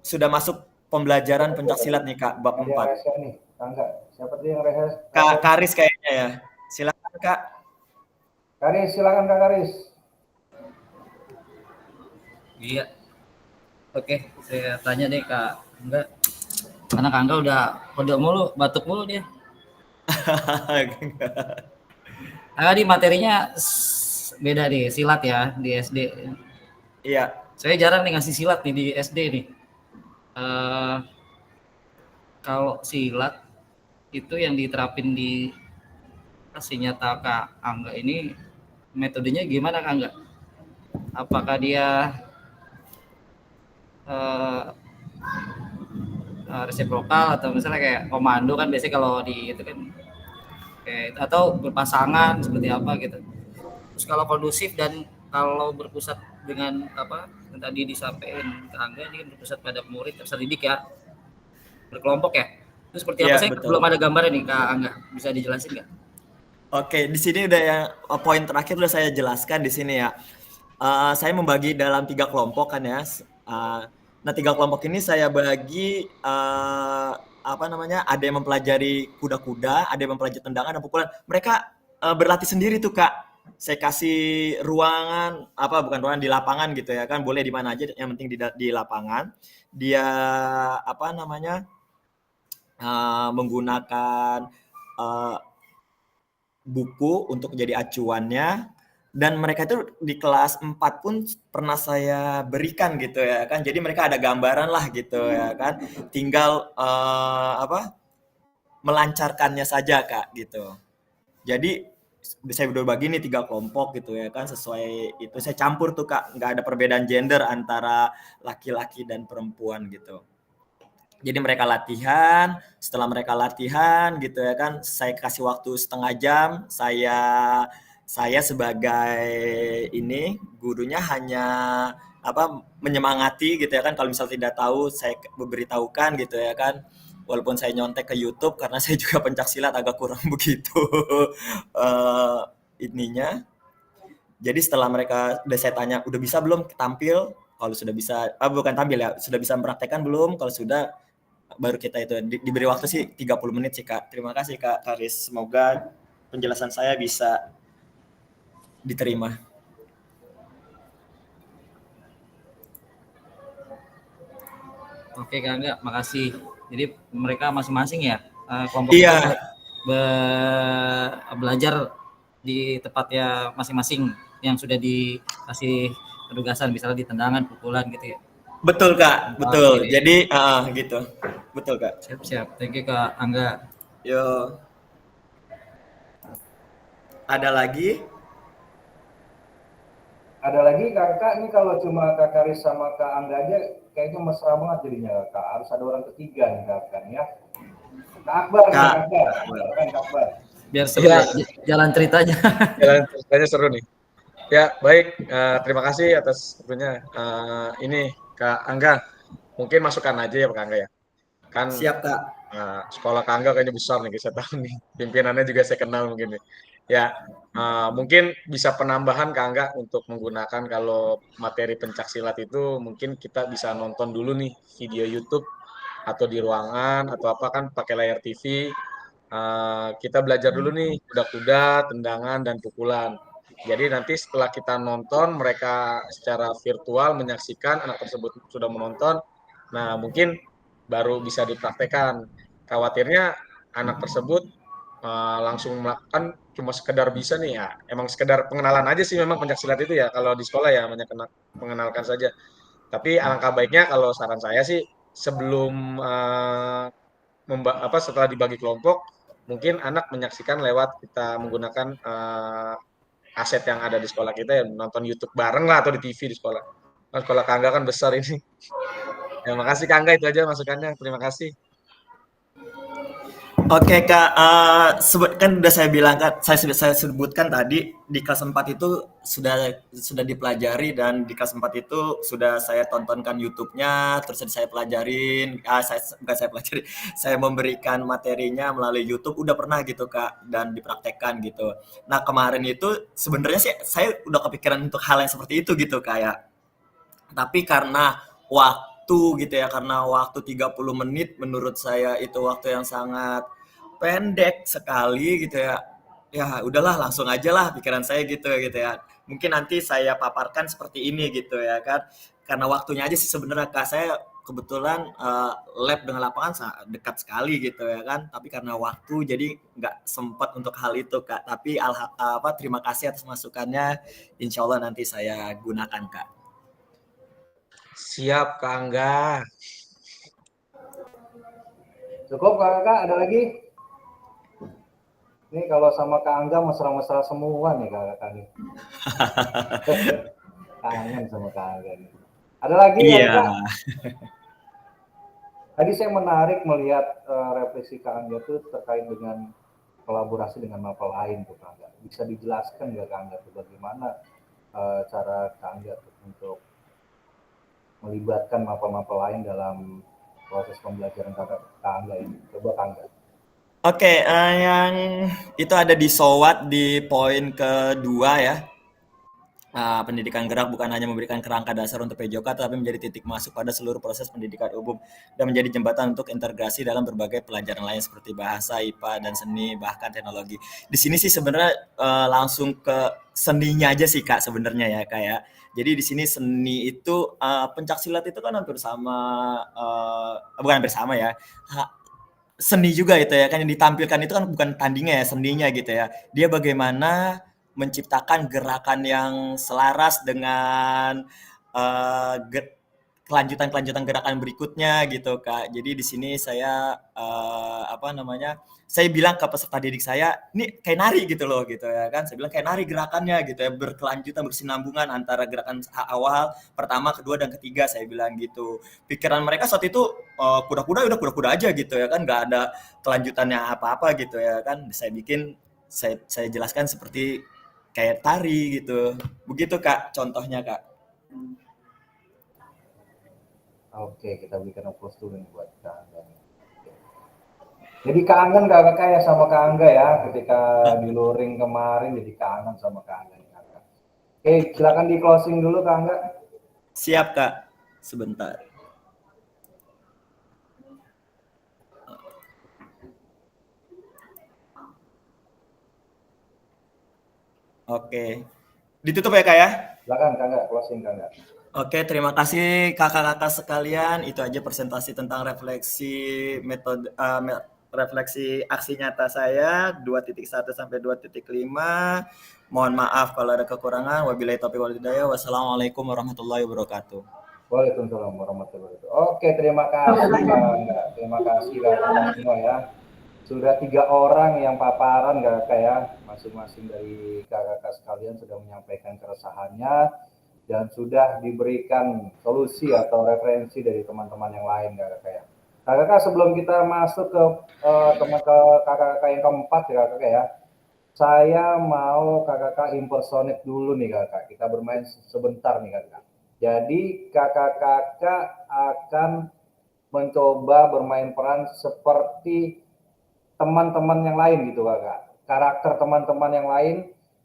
sudah masuk pembelajaran pencaksilat nih Kak, bab 4. Rese nih, Kak Angga. Siapa dia yang reses? Kak Karis kayaknya ya. Silakan Kak. Karis, silakan Kak Karis. Iya. Oke, saya tanya deh Kak Angga. Karena Kak Angga udah kode mulu, batuk mulu dia. Angga di materinya beda nih, silat ya di SD. Iya. Saya jarang nih ngasih silat nih di SD nih. Kalau silat itu yang diterapin di aksi nyata Kak Angga ini metodenya gimana Kak Angga? Apakah dia resiprokal atau misalnya kayak komando kan biasanya kalau di itu kan kayak atau berpasangan seperti apa gitu. Terus kalau kondusif dan kalau berpusat dengan apa yang tadi disampaikan Kak Angga ini kan berpusat pada murid peserta didik ya, berkelompok ya. Itu seperti apa? Saya belum ada gambarnya nih Kak Angga, bisa dijelasin nggak? Oke, di sini udah yang poin terakhir udah saya jelaskan di sini ya. Saya membagi dalam 3 kelompok kan ya. Nah 3 kelompok ini saya bagi apa namanya? Ada yang mempelajari kuda-kuda, ada yang mempelajari tendangan dan pukulan. Mereka berlatih sendiri tuh Kak. Saya kasih ruangan bukan ruangan di lapangan gitu ya kan, boleh di mana aja, yang penting di lapangan. Dia apa namanya? Menggunakan buku untuk jadi acuannya, dan mereka itu di kelas 4 pun pernah saya berikan gitu ya kan. Jadi mereka ada gambaran lah gitu ya kan. Tinggal melancarkannya saja Kak gitu. Jadi saya udah bagi nih 3 kelompok gitu ya kan, sesuai itu saya campur tuh Kak, nggak ada perbedaan gender antara laki-laki dan perempuan gitu. Jadi mereka latihan, setelah mereka latihan gitu ya kan, saya kasih waktu setengah jam, saya sebagai ini gurunya hanya menyemangati gitu ya kan, kalau misalnya tidak tahu saya memberitahukan gitu ya kan. Walaupun saya nyontek ke YouTube karena saya juga pencaksilat agak kurang begitu ininya. Jadi setelah mereka udah saya tanya, udah bisa belum tampil? Kalau sudah bisa, bukan tampil ya, sudah bisa mempraktekkan belum? Kalau sudah, baru kita itu diberi waktu sih 30 menit sih Kak. Terima kasih Kak Karis. Semoga penjelasan saya bisa diterima. Oke Kak Angga, makasih. Jadi mereka masing-masing ya kelompok belajar di tempatnya masing-masing yang sudah dikasih penugasan, misalnya di tendangan, pukulan gitu ya. Betul Kak, betul. Jadi gitu. Betul Kak. Siap. Thank you Kak Angga. Yo. Ada lagi? Ada lagi kakak, ini kalau cuma Kak Karis sama Kak Angga aja kayaknya mesra banget jadinya Kak. Harus ada orang ketiga nih kakak ya. Kak Akbar, Kak Akbar. Biar seru ya, jalan ceritanya. Jalan ceritanya seru nih. Ya baik, terima kasih atas tentunya ini Kak Angga. Mungkin masukan aja ya Kak Angga ya. Kan siap Kak. Sekolah Kak Angga kayaknya besar nih, saya tahu nih. Pimpinannya juga saya kenal mungkin nih. Ya, mungkin bisa penambahan Kak Angga untuk menggunakan kalau materi pencaksilat itu mungkin kita bisa nonton dulu nih video YouTube atau di ruangan atau apa kan pakai layar TV. Kita belajar dulu nih kuda-kuda, tendangan dan pukulan. Jadi nanti setelah kita nonton, mereka secara virtual menyaksikan, anak tersebut sudah menonton. Nah, mungkin baru bisa dipraktekkan. Khawatirnya anak tersebut langsung melakukan cuma sekedar bisa nih ya, emang sekedar pengenalan aja sih memang pencaksilat itu ya, kalau di sekolah ya hanya mengenalkan saja. Tapi alangkah baiknya kalau saran saya sih sebelum setelah dibagi kelompok, mungkin anak menyaksikan lewat kita menggunakan aset yang ada di sekolah kita ya, nonton YouTube bareng lah atau di TV di sekolah. Kan sekolah Kak Angga kan besar ini. Ya makasih Kak Angga, itu aja masukannya. Terima kasih. Oke Kak, kan udah saya bilang kan, saya sebutkan tadi di kelas 4 itu sudah dipelajari dan di kelas 4 itu sudah saya tontonkan YouTube-nya, terus saya pelajarin, bukan saya pelajari, saya memberikan materinya melalui YouTube, udah pernah gitu Kak, dan dipraktekkan gitu. Nah kemarin itu sebenarnya sih saya udah kepikiran untuk hal yang seperti itu gitu kayak, tapi karena waktu gitu ya, karena waktu 30 menit menurut saya itu waktu yang sangat pendek sekali gitu ya. Ya udahlah langsung aja lah pikiran saya gitu ya. Mungkin nanti saya paparkan seperti ini gitu ya kan. Karena waktunya aja sih sebenarnya Kak, saya kebetulan lab dengan lapangan dekat sekali gitu ya kan. Tapi karena waktu jadi nggak sempat untuk hal itu Kak. Tapi terima kasih atas masukannya. Insya Allah nanti saya gunakan Kak. Siap Kak Angga. Cukup Kakak, ada lagi? Ini kalau sama Kak Angga mesra-mesra semua nih Kakak nih. Kangen sama Kak Angga nih. Ada lagi ya Kak? Tadi saya menarik melihat refleksi Kak Angga itu terkait dengan kolaborasi dengan mapel lain tuh Kak Angga. Bisa dijelaskan nggak Kak Angga tuh bagaimana cara Kak Angga tuh untuk melibatkan mapel-mapel lain dalam proses pembelajaran Kak Angga ini? Coba Kak Angga. Oke, yang itu ada di SOWAT di poin kedua ya. Pendidikan gerak bukan hanya memberikan kerangka dasar untuk PJOK, tapi menjadi titik masuk pada seluruh proses pendidikan umum dan menjadi jembatan untuk integrasi dalam berbagai pelajaran lain seperti bahasa, IPA, dan seni, bahkan teknologi. Di sini sih sebenarnya langsung ke seninya aja sih Kak sebenarnya ya Kak ya. Jadi di sini seni itu pencaksilat itu kan hampir sama, bukan hampir sama ya. Seni juga gitu ya kan, yang ditampilkan itu kan bukan tandingnya ya, seninya gitu ya. Dia bagaimana menciptakan gerakan yang selaras dengan kelanjutan gerakan berikutnya gitu Kak. Jadi di sini saya saya bilang ke peserta didik saya, ini kayak nari gitu loh gitu ya kan. Saya bilang kayak nari gerakannya gitu ya, berkelanjutan, bersinambungan antara gerakan awal, pertama, kedua, dan ketiga, saya bilang gitu. Pikiran mereka saat itu kuda-kuda udah kuda-kuda aja gitu ya kan, nggak ada kelanjutannya apa-apa gitu ya kan. Saya jelaskan seperti kayak tari gitu. Begitu Kak contohnya Kak. Oke, kita berikan applause dulu nih buat Kak Angga. Jadi kangen Kakak ya sama Kak Angga ya, ketika di luring kemarin jadi kangen sama Kak Angga. Oke, silakan di closing dulu Kak Angga. Siap Kak, sebentar. Oke, ditutup ya Kak ya? Silakan Kak Angga, closing Kak Angga. Oke, terima kasih kakak-kakak sekalian. Itu aja presentasi tentang refleksi metode refleksi aksi nyata saya 2.1 sampai 2.5. Mohon maaf kalau ada kekurangan. Wabillahi taufiq wal hidayah. Wassalamualaikum warahmatullahi wabarakatuh. Waalaikumsalam warahmatullahi wabarakatuh. Oke, terima kasih Kak Angga. Terima kasih kakak semua ya. Sudah 3 orang yang paparan kakak ya. Masing-masing dari kakak-kakak sekalian sudah menyampaikan keresahannya dan sudah diberikan solusi atau referensi dari teman-teman yang lain kakak ya. Kakak sebelum kita masuk ke kakak-kakak yang keempat ya kakak ya, saya mau kakak impersonate dulu nih kakak. Kita bermain sebentar nih kakak. Jadi kakak-kakak akan mencoba bermain peran seperti teman-teman yang lain gitu kakak. Karakter teman-teman yang lain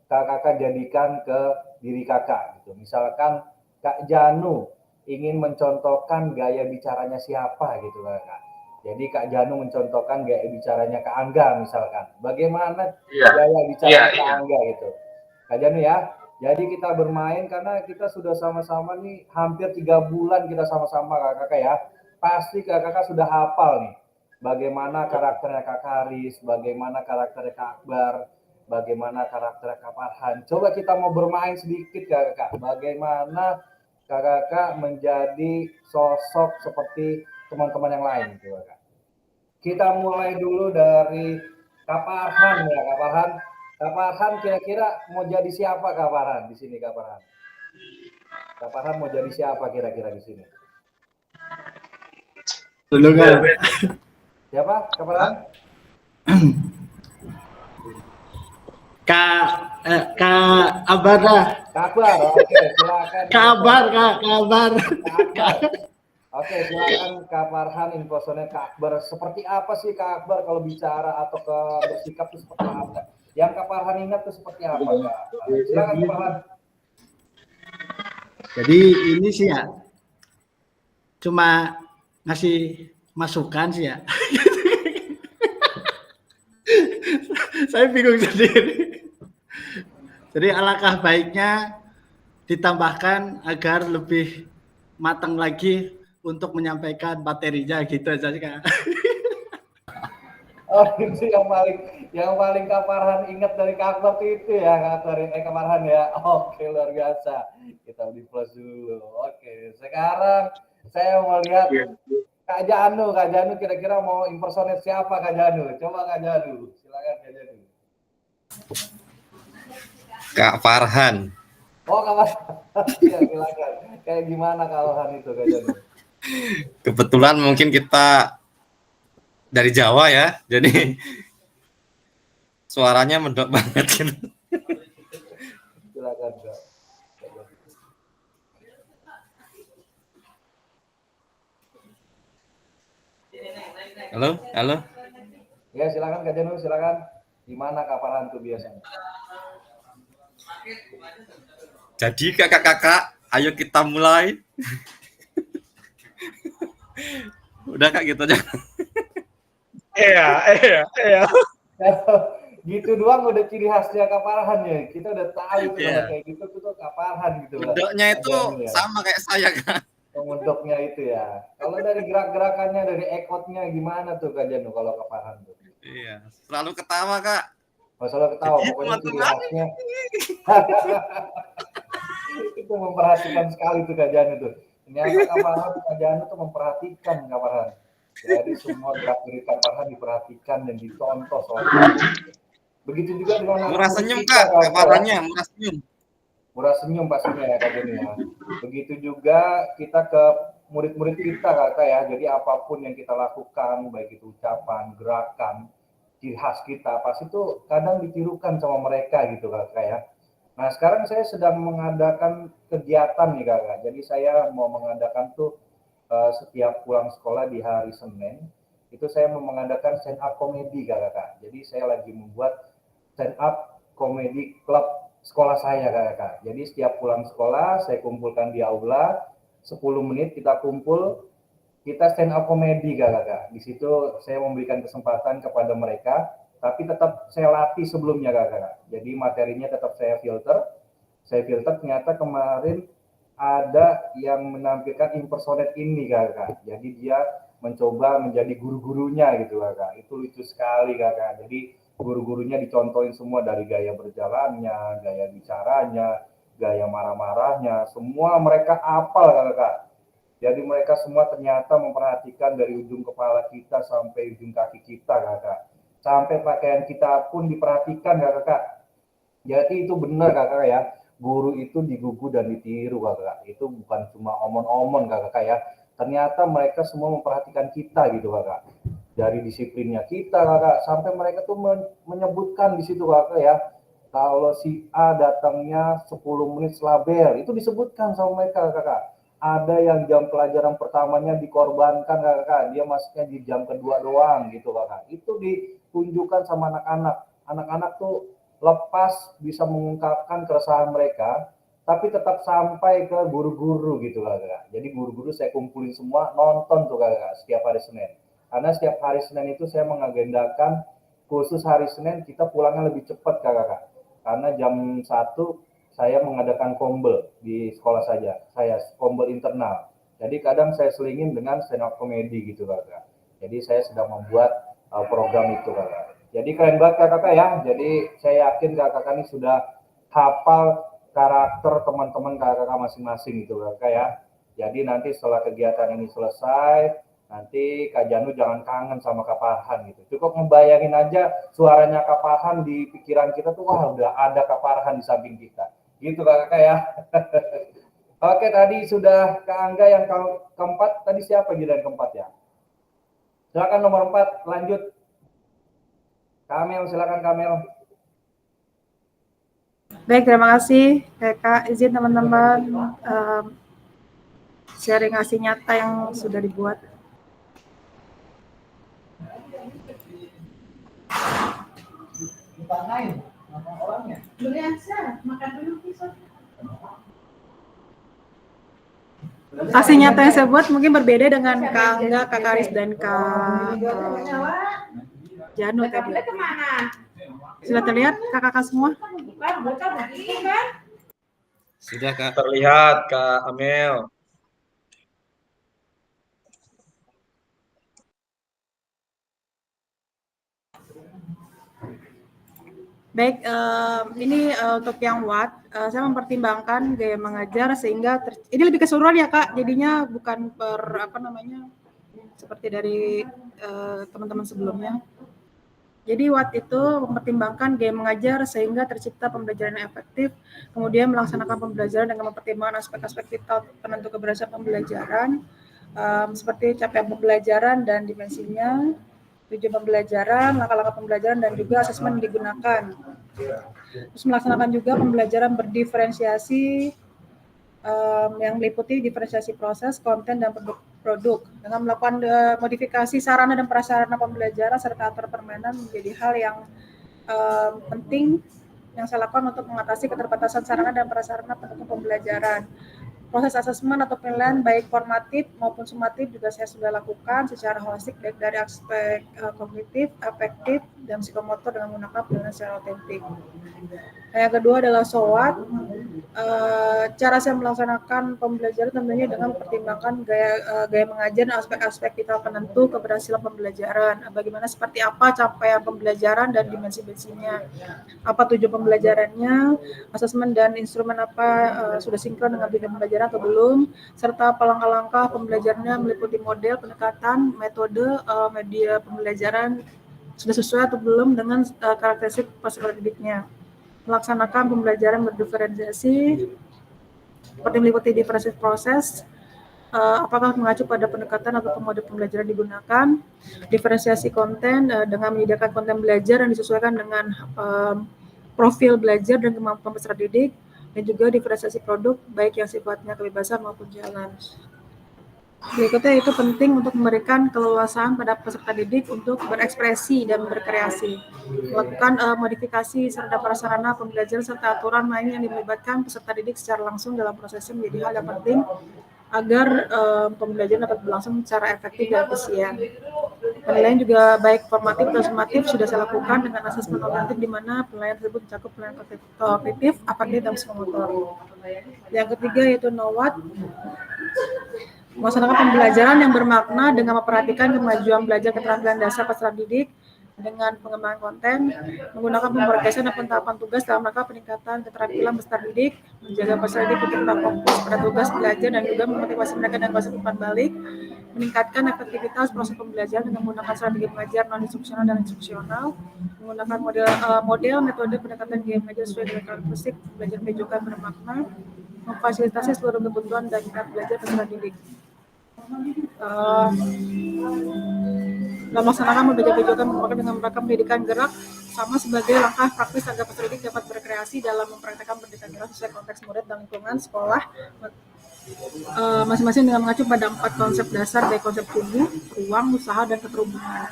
kakak jadikan ke diri kakak gitu. Misalkan Kak Janu ingin mencontohkan gaya bicaranya siapa gitu kakak. Jadi Kak Janu mencontohkan gaya bicaranya Kak Angga misalkan. Bagaimana gaya bicara Kak Angga gitu. Kak Janu ya. Jadi kita bermain karena kita sudah sama-sama nih hampir 3 bulan kita sama-sama kakak ya. Pasti kakak sudah hafal nih. Bagaimana karakternya Kak Karis, bagaimana karakternya Kak Akbar, bagaimana karakter Kak Farhan. Coba kita mau bermain sedikit kakak. Bagaimana kakak menjadi sosok seperti teman-teman yang lain gitu kakak. Kita mulai dulu dari Kak Farhan ya Kak Farhan. Kak Farhan kira-kira mau jadi siapa Kak Farhan di sini Kak Farhan? Kak Farhan mau jadi siapa kira-kira di sini? Dulu kan. Siapa Kak Farhan? Kak Abara. Kabar, oke, silakan. Kabar. Oke, silakan Kak Farhan, infosonya Kak Akbar. Seperti apa sih Kak Akbar kalau bicara atau bersikap itu seperti apa? Yang Kak Farhan ingat itu seperti apa Kak? Silakan Kak Farhan. Jadi ini sih ya, cuma ngasih masukan sih ya. Saya bingung sendiri. Jadi alangkah baiknya ditambahkan agar lebih matang lagi untuk menyampaikan materinya gitu aja sih Kak. Oh, itu yang paling Kak Farhan ingat dari Kak Akbar itu ya, Kak Farhan ya. Oke, luar biasa. Kita di plus dulu. Oke, sekarang saya mau lihat Kak Janu kira-kira mau impersonate siapa Kak Janu? Coba Kak Janu, silakan Kak Janu. Kak Farhan. Oh, Kak Farhan. Ya, silakan. Kayak gimana Kak Farhan itu Kak Janu? Kebetulan mungkin kita dari Jawa ya, jadi suaranya medok banget gitu. Silakan Kak. Halo. Ya, silakan Kak Janu, silakan. Gimana Kak Farhan tuh biasanya? Jadi kakak-kakak, ayo kita mulai. Udah Kak gitu aja. Iya. Gitu doang udah ciri khasnya Kak Farhan ya. Kita udah tahu itu Iya. kayak gitu tuh Kak Farhan gitu. Medoknya itu ya. sama kayak saya Kak. Medoknya itu ya. Kalau dari gerak-gerakannya, dari ekotnya gimana tuh Kak Janu kalau Kak Farhan tuh? Iya, selalu ketawa Kak. Masalah ketawa, Jadi, pokoknya ciri teman-teman. khasnya. Itu memperhatikan sekali tuh Kak Janu tuh. Ternyata Kak Farhan, Kak Janu tuh memperhatikan Kak Farhan. Jadi semua gerak-gerik Kak Farhan diperhatikan dan dicontoh soalnya. Begitu juga dengan Murah senyum Kak, Kak Farhannya murah senyum. Murah senyum pastinya ya Kak Janu ya. Begitu juga kita ke murid-murid kita Kak ya. Jadi apapun yang kita lakukan, baik itu ucapan, gerakan, ciri khas kita, pasti itu kadang ditirukan sama mereka gitu Kak ya. Nah sekarang saya sedang mengadakan kegiatan nih Kak. Jadi saya mau mengadakan tuh setiap pulang sekolah di hari Senin, itu saya mau mengadakan stand up komedi Kak. Jadi saya lagi membuat stand up komedi klub sekolah saya Kak. Jadi setiap pulang sekolah saya kumpulkan di aula 10 menit kita kumpul, kita stand up komedi Kak. Di situ saya memberikan kesempatan kepada mereka, tapi tetap saya latih sebelumnya Kak. Jadi materinya tetap saya filter. Ternyata kemarin ada yang menampilkan impersonate ini Kak. Jadi dia mencoba menjadi guru-gurunya gitu Kak. Itu lucu sekali Kak. Jadi guru-gurunya dicontohin semua dari gaya berjalannya, gaya bicaranya, gaya marah-marahnya, semua mereka hafal Kak. Jadi mereka semua ternyata memperhatikan dari ujung kepala kita sampai ujung kaki kita Kak. Sampai pakaian kita pun diperhatikan Kak. Jadi itu benar Kak ya. Guru itu digugu dan ditiru Kak. Itu bukan cuma omon-omon Kak ya. Ternyata mereka semua memperhatikan kita gitu Kak. Dari disiplinnya kita Kak, sampai mereka tuh menyebutkan di situ Kak ya. Kalau si A datangnya 10 menit selabel, itu disebutkan sama mereka Kak. Ada yang jam pelajaran pertamanya dikorbankan Kak. Dia masuknya di jam kedua doang gitu Kak. Itu ditunjukkan sama anak-anak. Anak-anak tuh lepas bisa mengungkapkan keresahan mereka, tapi tetap sampai ke guru-guru gitu Kak. Jadi guru-guru saya kumpulin semua nonton tuh Kak setiap hari Senin. Karena setiap hari Senin itu saya mengagendakan khusus hari Senin kita pulangnya lebih cepat Kak. Karena jam 1 saya mengadakan kombel di sekolah saya kombel internal. Jadi kadang saya selingin dengan stand up comedy gitu Kak. Jadi saya sedang membuat program itu Kak. Jadi keren banget Kakak ya. Jadi saya yakin Kakak ini sudah hafal karakter teman-teman Kakak masing-masing gitu Kakak ya. Jadi nanti setelah kegiatan ini selesai, nanti Kak Janu jangan kangen sama Kak Farhan gitu. Cukup ngebayangin aja suaranya Kak Farhan di pikiran kita tuh, wah udah ada Kak Farhan di samping kita. Gitu Kakak ya. Oke, tadi sudah Kak Angga yang keempat, tadi siapa giliran keempat ya? Silakan nomor 4, lanjut. Kamel, silakan Kamel. Baik, terima kasih Kak. Izin teman-teman sharing hasil nyata yang sudah dibuat. Hasil nyata yang saya buat mungkin berbeda dengan Kak Angga, Kak Karis, dan Kak Janu tadi. Sudah terlihat kakak-kakak semua? Sudah, Kak. Terlihat Kak Amel. Baik, ini untuk yang Watt, saya mempertimbangkan gaya mengajar sehingga ini lebih keseluruhan ya Kak, jadinya bukan seperti dari teman-teman sebelumnya. Jadi Watt itu mempertimbangkan gaya mengajar sehingga tercipta pembelajaran yang efektif, kemudian melaksanakan pembelajaran dengan mempertimbangkan aspek-aspek vital penentu keberhasilan pembelajaran, seperti capaian pembelajaran dan dimensinya, tujuan pembelajaran, langkah-langkah pembelajaran, dan juga asesmen yang digunakan. Terus melaksanakan juga pembelajaran berdiferensiasi yang meliputi diferensiasi proses, konten, dan produk dengan melakukan modifikasi sarana dan prasarana pembelajaran serta atur permainan menjadi hal yang penting yang saya lakukan untuk mengatasi keterbatasan sarana dan prasarana pendukung pembelajaran. Proses asesmen atau penilaian baik formatif maupun sumatif juga saya sudah lakukan secara holistik baik dari aspek kognitif, afektif, dan psikomotor dengan menggunakan penilaian secara otentik. Yang kedua adalah SWOT. Cara saya melaksanakan pembelajaran tentunya dengan mempertimbangkan gaya mengajar dan aspek-aspek vital penentu keberhasilan pembelajaran. Bagaimana seperti apa capaian pembelajaran dan dimensi-dimensinya. Apa tujuan pembelajarannya, asesmen dan instrumen apa sudah sinkron dengan tujuan pembelajaran atau belum, serta langkah-langkah pembelajarannya meliputi model, pendekatan, metode, media pembelajaran sudah sesuai atau belum dengan karakteristik peserta didiknya. Melaksanakan pembelajaran berdiferensiasi seperti meliputi diferensiasi proses, apakah mengacu pada pendekatan atau mode pembelajaran digunakan, diferensiasi konten dengan menyediakan konten belajar yang disesuaikan dengan profil belajar dan kemampuan peserta didik, dan juga diferensiasi produk baik yang sifatnya kebebasan maupun challenge. Berikutnya itu penting untuk memberikan keleluasaan pada peserta didik untuk berekspresi dan berkreasi, melakukan modifikasi serta prasarana pembelajaran serta aturan main yang melibatkan peserta didik secara langsung dalam prosesnya menjadi hal yang penting agar pembelajaran dapat berlangsung secara efektif dan efisien. Penilaian juga baik formatif dan sumatif sudah saya lakukan dengan asesmen otentik di mana penilaian tersebut mencakup penilaian kognitif, afektif, dan psikomotor. Yang ketiga yaitu NOWAT. Melaksanakan pembelajaran yang bermakna dengan memperhatikan kemajuan belajar keterampilan dasar peserta didik dengan pengembangan konten, menggunakan pemrosesan dan penetapan tugas dalam rangka peningkatan keterampilan peserta didik, menjaga peserta didik untuk tetap fokus pada tugas belajar dan juga memotivasi mereka dengan konsep umpan balik, meningkatkan efektivitas proses pembelajaran dengan menggunakan strategi mengajar non-instruksional dan instruksional, menggunakan model metode pendekatan gaya mengajar sesuai dengan karakteristik belajar PJOK bermakna, memfasilitasi seluruh kebutuhan dan minat belajar peserta didik. Melaksanakan belajar PJOK dengan mereka pendidikan gerak sama sebagai langkah praktis agar peserta didik dapat berkreasi dalam mempraktekkan pendidikan gerak sesuai konteks murid dan lingkungan sekolah, masing-masing dengan mengacu pada 4 konsep dasar baik konsep tubuh, ruang, usaha, dan keterhubungan.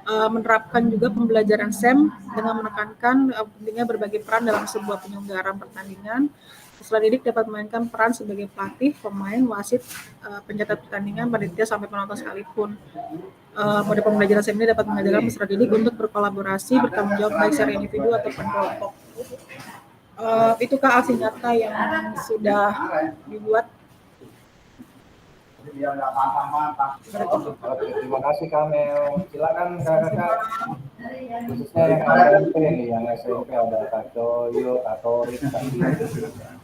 Menerapkan juga pembelajaran SEM dengan menekankan pentingnya berbagi peran dalam sebuah penyelenggaraan pertandingan. Peserta didik dapat memainkan peran sebagai pelatih, pemain, wasit, pencatat pertandingan, panitia, sampai penonton sekalipun. Mode pembelajaran SEM ini dapat mengajarkan peserta didik untuk berkolaborasi, bertanggung jawab baik secara individu ataupun kelompok. Itu Kak aksi nyata yang sudah dibuat. Terima kasih Kamel. Silakan kakak-kakak. Khususnya yang SMP nih, yang SMP ada Kak Coyo, Kak Torik,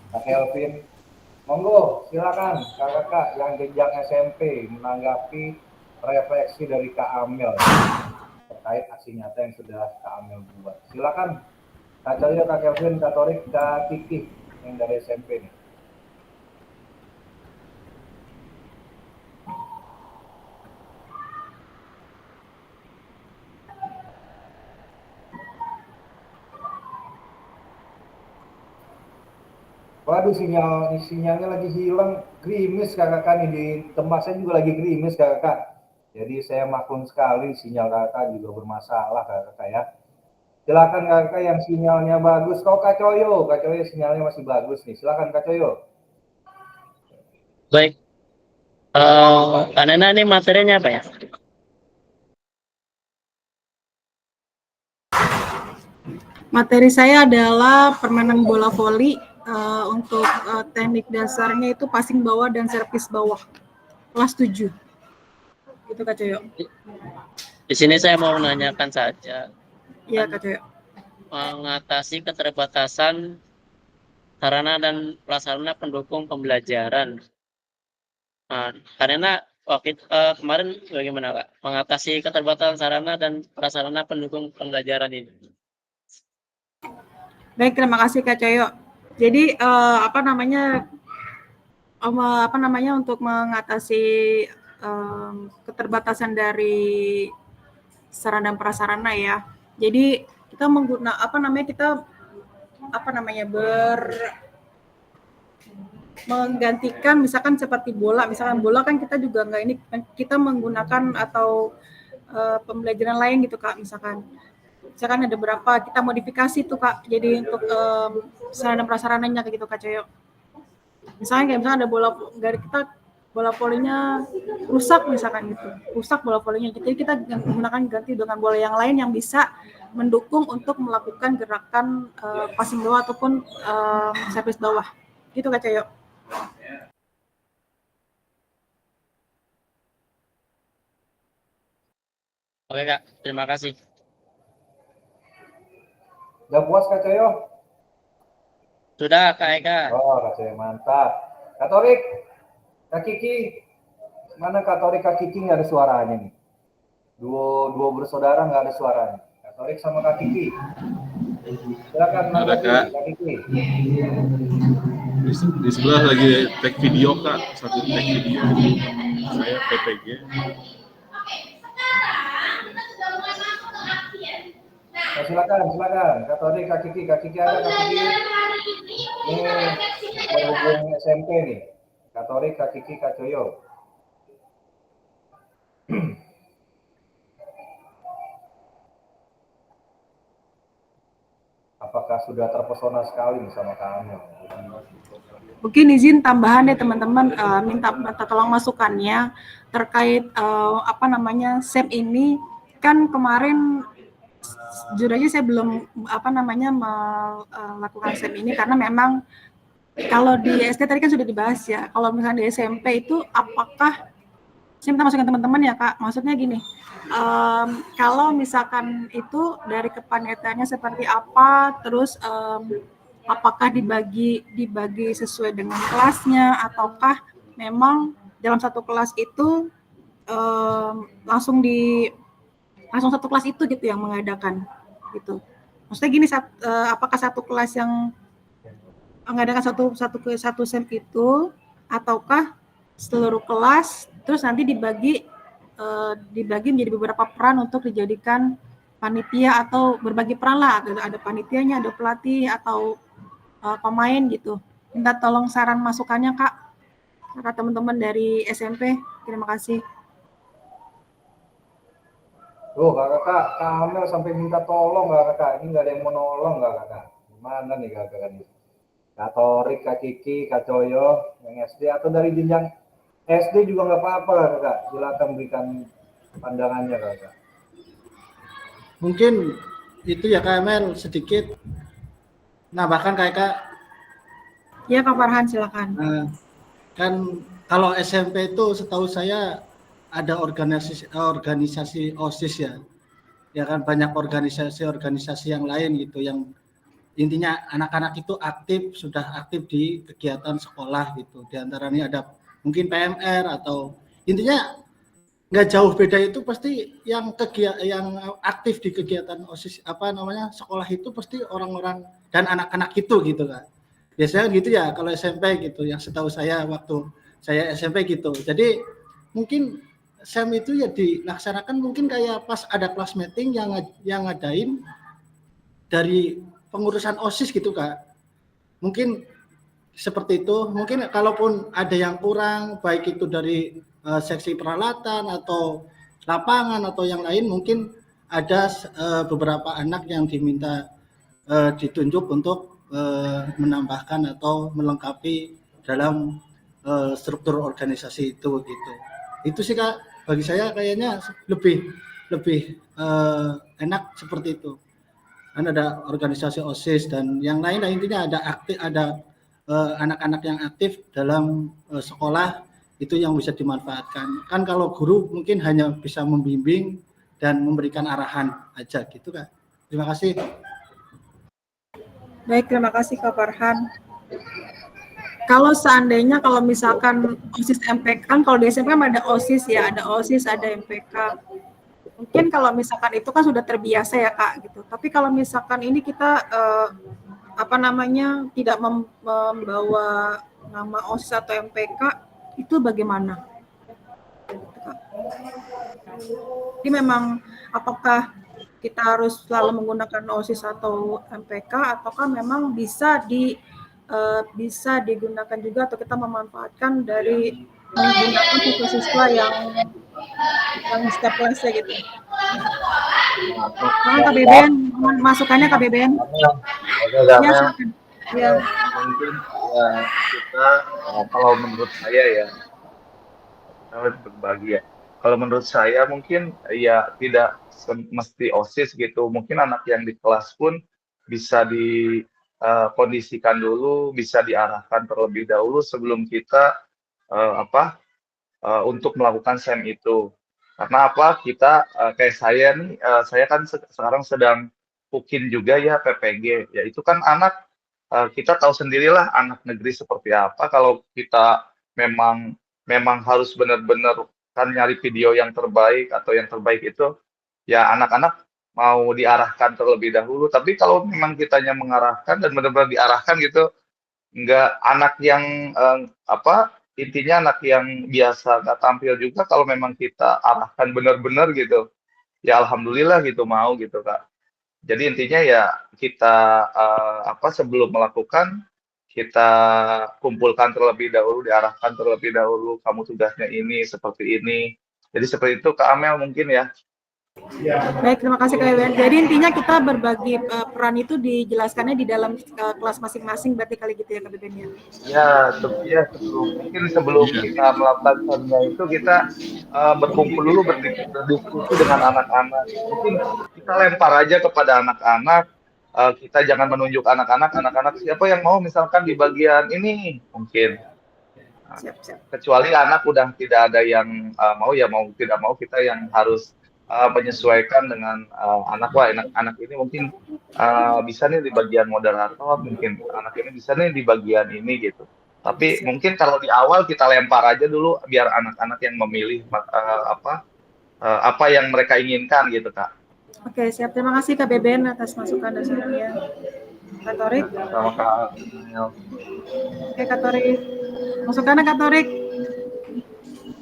Kak Kelvin. Monggo, silakan kakak-kakak yang jenjang SMP menanggapi refleksi dari Kak Amel terkait aksi nyata yang sudah Kak Amel buat. Silakan Kak Coyo, Kak Kelvin, Kak Torik, Kak Kiki yang dari SMP nih. Waduh, sinyalnya lagi hilang, gerimis kakak nih, di tempat saya juga lagi gerimis kakak. Jadi saya maklum sekali sinyal kakak juga bermasalah kakak ya. Silakan kakak yang sinyalnya bagus. Kak Coyo sinyalnya masih bagus nih. Silakan Kak Coyo. Baik. Kak Nena ini materinya apa ya? Materi saya adalah permainan bola voli. Untuk teknik dasarnya itu passing bawah dan servis bawah. Kelas 7. Itu Kak Coyo. Di sini saya mau menanyakan saja. Iya Kak Coyo. Mengatasi keterbatasan sarana dan prasarana pendukung pembelajaran. Nah, karena waktu kemarin bagaimana Kak? Mengatasi keterbatasan sarana dan prasarana pendukung pembelajaran ini. Baik, terima kasih Kak Coyo. Jadi untuk mengatasi keterbatasan dari sarana dan prasarana ya. Jadi kita menggantikan misalkan seperti bola. Misalkan bola kan kita juga kita menggunakan atau pembelajaran lain gitu Kak, misalkan ada berapa kita modifikasi tuh Kak, jadi untuk sarana prasarananya kayak gitu Kak Coyo. Misalnya ada bola volinya rusak misalkan gitu, bola volinya, jadi kita menggunakan ganti dengan bola yang lain yang bisa mendukung untuk melakukan gerakan passing bawah ataupun servis bawah gitu Kak Coyo. Oke Kak, terima kasih. Udah puas Kak Coyo? Sudah Kak Eka. Oh Kak Coyo, mantap. Kak Torik, Kak Kiki, mana Kak Torik, Kak Kiki nggak ada suaranya nih. Dua bersaudara nggak ada suaranya. Kak Torik sama Kak Kiki. Silakan Kak Kiki. Di sebelah lagi tag video Kak, satu tag video. Saya PPG. Nah, silakan. Kak Torik, Kak Kiki ada Kak Kiki. Ini berhubung SMP nih. Kak Torik, Kak Kiki, Kak Coyo. Apakah sudah terpesona sekali bersama kami? Mungkin izin tambahan ya teman-teman, minta tolong masukannya terkait SEM ini. Kan kemarin jujur aja saya belum melakukan SEM ini karena memang kalau di SD tadi kan sudah dibahas ya. Kalau misalnya di SMP itu apakah saya minta masukan teman-teman ya Kak, maksudnya gini, kalau misalkan itu dari kepanitiaannya seperti apa, terus apakah dibagi sesuai dengan kelasnya, ataukah memang dalam satu kelas itu langsung satu kelas itu gitu yang mengadakan gitu. Maksudnya gini, apakah satu kelas yang mengadakan satu SEM itu, ataukah seluruh kelas terus nanti dibagi menjadi beberapa peran untuk dijadikan panitia atau berbagi peran lah, ada panitianya, ada pelatih atau pemain gitu. Minta tolong saran masukannya Kak, para teman-teman dari SMP. Terima kasih. Kakak, Kamel sampai minta tolong kakak. Ini nggak ada yang mau nolong kakak. Gimana nih kakak nih? Kak Torik, Kak Kiki, Kak Coyo, yang SD atau dari jenjang SD juga nggak apa-apa kakak. Silakan berikan pandangannya kakak. Mungkin itu ya Kak Emel sedikit. Nah bahkan Kak. Ya Kak Farhan silakan. Kan kalau SMP itu setahu saya ada organisasi OSIS ya kan, banyak organisasi yang lain gitu yang intinya anak-anak itu sudah aktif di kegiatan sekolah gitu. Di antaranya ada mungkin PMR atau intinya nggak jauh beda, itu pasti yang aktif di kegiatan OSIS sekolah itu pasti orang-orang dan anak-anak itu gitu kan. Biasanya gitu ya kalau SMP gitu, yang setahu saya waktu saya SMP gitu. Jadi mungkin SEM itu ya dilaksanakan mungkin kayak pas ada kelas meeting yang ngadain dari pengurusan OSIS gitu Kak. Mungkin seperti itu. Mungkin kalaupun ada yang kurang, baik itu dari seksi peralatan atau lapangan atau yang lain, mungkin ada beberapa anak yang diminta ditunjuk untuk menambahkan atau melengkapi dalam struktur organisasi itu gitu. Itu sih Kak, bagi saya kayaknya lebih enak seperti itu. Kan ada organisasi OSIS dan yang lain, intinya ada anak-anak yang aktif dalam sekolah, itu yang bisa dimanfaatkan. Kan kalau guru mungkin hanya bisa membimbing dan memberikan arahan aja gitu Kak. Terima kasih. Baik, terima kasih Kak Farhan. Kalau seandainya kalau misalkan OSIS MPK, kan kalau di SMP ada OSIS ya, ada OSIS, ada MPK. Mungkin kalau misalkan itu kan sudah terbiasa ya Kak gitu. Tapi kalau misalkan ini kita tidak membawa nama OSIS atau MPK, itu bagaimana? Jadi memang apakah kita harus selalu menggunakan OSIS atau MPK, ataukah memang bisa digunakan juga atau kita memanfaatkan dari menggunakan siswa-siswa yang setiap kelasnya gitu. KBBN, masukannya KBBN. Ya, silakan. Ya. Mungkin ya kita kalau menurut saya ya, kita berbagi ya. Kalau menurut saya mungkin ya tidak mesti OSIS gitu. Mungkin anak yang di kelas pun bisa dikondisikan dulu, bisa diarahkan terlebih dahulu sebelum kita untuk melakukan SEM itu. Karena apa? Kita kayak saya nih, saya kan sekarang sedang pukin juga ya PPG. Ya itu kan anak, kita tahu sendirilah anak negeri seperti apa. Kalau kita memang harus benar-benar kan nyari video yang terbaik atau yang terbaik itu, ya anak-anak mau diarahkan terlebih dahulu. Tapi kalau memang kitanya mengarahkan dan benar-benar diarahkan gitu, nggak anak yang intinya anak yang biasa nggak tampil juga, kalau memang kita arahkan benar-benar gitu, ya alhamdulillah gitu mau gitu Kak. Jadi intinya ya kita sebelum melakukan, kita kumpulkan terlebih dahulu, diarahkan terlebih dahulu, kamu tugasnya ini seperti ini. Jadi seperti itu Kak Amel mungkin ya. Baik, terima kasih Kak Iwan. Jadi intinya kita berbagi peran itu dijelaskannya di dalam kelas masing-masing, berarti kali gitu ya Kak Beben ya? Ya, sebelum kita melakukan SEM-nya itu kita berkumpul dulu, berdiskusi dengan anak-anak. Mungkin kita lempar aja kepada anak-anak, kita jangan menunjuk anak-anak siapa yang mau misalkan di bagian ini mungkin. Siap. Kecuali anak udah tidak ada yang mau, ya mau tidak mau kita yang harus menyesuaikan dengan anak ini mungkin bisa nih di bagian moderator, mungkin anak ini bisa nih di bagian ini gitu. Tapi mungkin kalau di awal kita lempar aja dulu biar anak-anak yang memilih apa yang mereka inginkan gitu Kak. Oke, siap. Terima kasih Kak Beben atas masukan dan sarannya. Kak Torik. Sama Kak. Oke Kak Torik. Masukannya Kak Torik.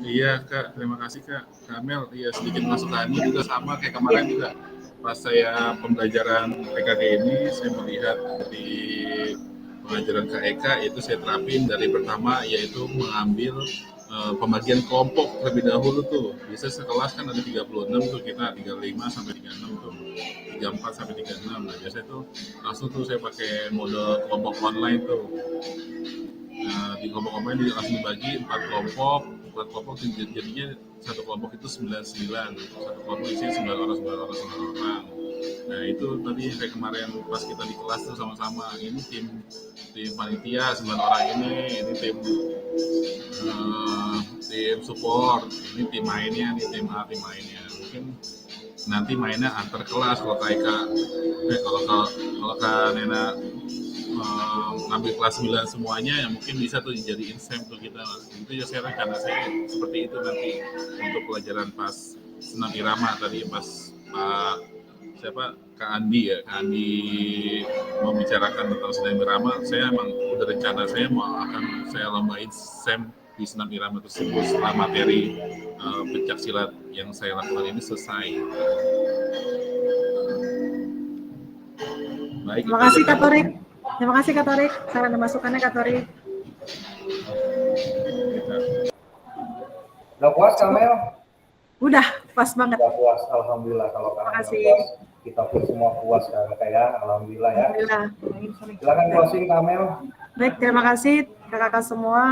Iya Kak, terima kasih Kak Amel. Iya, sedikit masukannya juga sama kayak kemarin juga. Pas saya pembelajaran PKG ini, saya melihat di pengajaran KEK itu saya terapin dari pertama yaitu mengambil pembagian kelompok terlebih dahulu tuh. Biasanya sekelas kan ada 36 tuh, kita 35 sampai 36 tuh. 34 sampai 36. Nah, biasanya tuh langsung tuh saya pakai mode kelompok online tuh. Nah, di kelompok online langsung dibagi 4 kelompok jadinya satu kelompok itu 99, satu kelompok isinya 9 orang. Nah itu tadi kayak kemarin pas kita di kelas tuh sama-sama, ini tim panitia 9 orang ini tim support, ini tim mainnya, ini tim A tim mainnya. Mungkin nanti mainnya antar kelas kalau kayak kalau Kak Nena ngambil kelas 9 semuanya, ya mungkin bisa tuh dijadiin SEM tuh kita. Itu ya saya rencana saya seperti itu nanti untuk pelajaran pas senam irama tadi pas Kak Andi membicarakan tentang senam irama. Saya emang udah rencana saya akan lombain SEM di senam irama tersebut setelah materi pencak silat yang saya lakukan ini selesai. Baik. Terima kasih Kak Torik. Terima kasih Kak Torik, saran dan masukannya Kak Torik. Udah puas Kamel? Udah, pas banget. Udah puas, alhamdulillah. Kalau Kamel Makasih. puas, kita pun semua puas kakak ya, alhamdulillah ya. Alhamdulillah. Silakan closing Kamel. Baik, terima kasih kakak-kakak semua.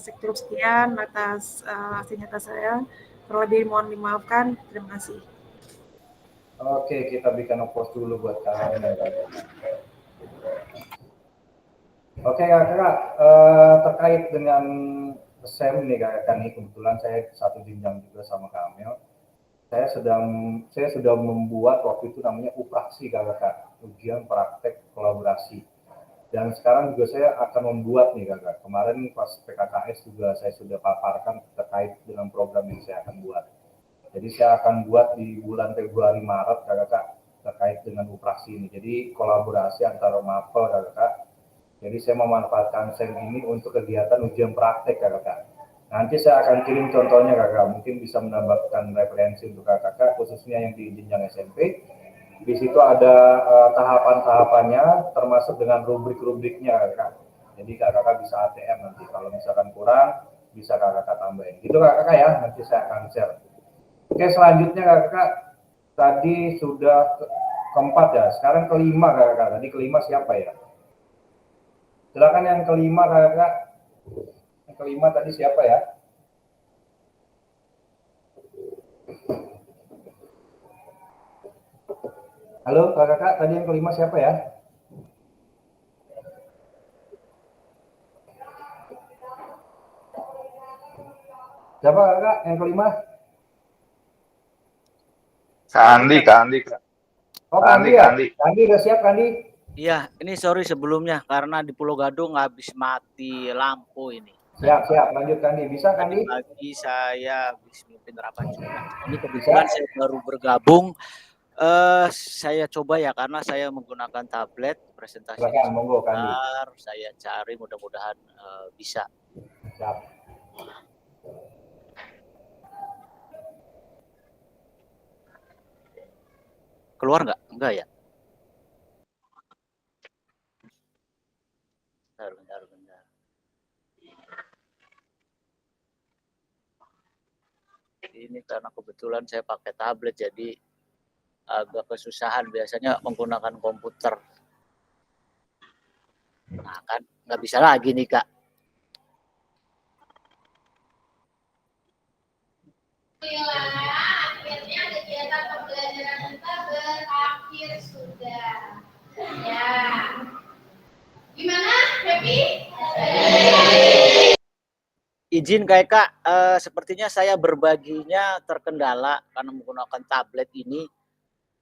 Cukup sekian atas aksi nyata saya. Terlebih mohon dimaafkan. Terima kasih. Oke, kita berikan applause dulu buat Kamel. Oke kakak, terkait dengan SEM nih kakak nih, kebetulan saya satu jenjang juga sama Kamel. Saya sudah membuat waktu itu namanya upraksi kakak, ujian praktek kolaborasi. Dan sekarang juga saya akan membuat nih kakak. Kemarin pas PKKS juga saya sudah paparkan terkait dengan program yang saya akan buat. Jadi saya akan buat di bulan Februari Maret kakak terkait dengan upraksi ini. Jadi kolaborasi antara MAPEL kakak. Jadi saya memanfaatkan SEM ini untuk kegiatan ujian praktek kakak. Nanti saya akan kirim contohnya kakak. Mungkin bisa menambahkan referensi untuk kakak khususnya yang di jenjang SMP. Di situ ada tahapan-tahapannya termasuk dengan rubrik-rubriknya kakak. Jadi kakak bisa ATM nanti. Kalau misalkan kurang bisa kakak tambahin. Gitu kakak ya. Nanti saya akan share. Oke, selanjutnya kakak tadi sudah keempat ya. Sekarang kelima kakak. Tadi kelima siapa ya? Silakan yang kelima kakak. Yang kelima tadi siapa ya? Halo kakak, tadi yang kelima siapa ya? Siapa kakak yang kelima? Kandi. Oh Kandi ya? Kandi udah siap Kandi? Iya, ini sorry sebelumnya karena di Pulau Gadung habis mati lampu ini. Siap, lanjut Kandi. Bisa Kandi? Pagi saya habis mimpin rapat juga. Ini kebetulan saya baru bergabung. Saya coba ya karena saya menggunakan tablet presentasi. Silakan, monggo Kandi. Saya cari mudah-mudahan bisa. Siap. Keluar nggak? Enggak ya? Bentar. Ini karena kebetulan saya pakai tablet jadi agak kesusahan biasanya menggunakan komputer. Nah kan nggak bisa lagi nih kak. Akhirnya kegiatan pembelajaran kita berakhir sudah. Ya. Gimana, Happy? Izin Kak, sepertinya saya berbaginya terkendala karena menggunakan tablet ini.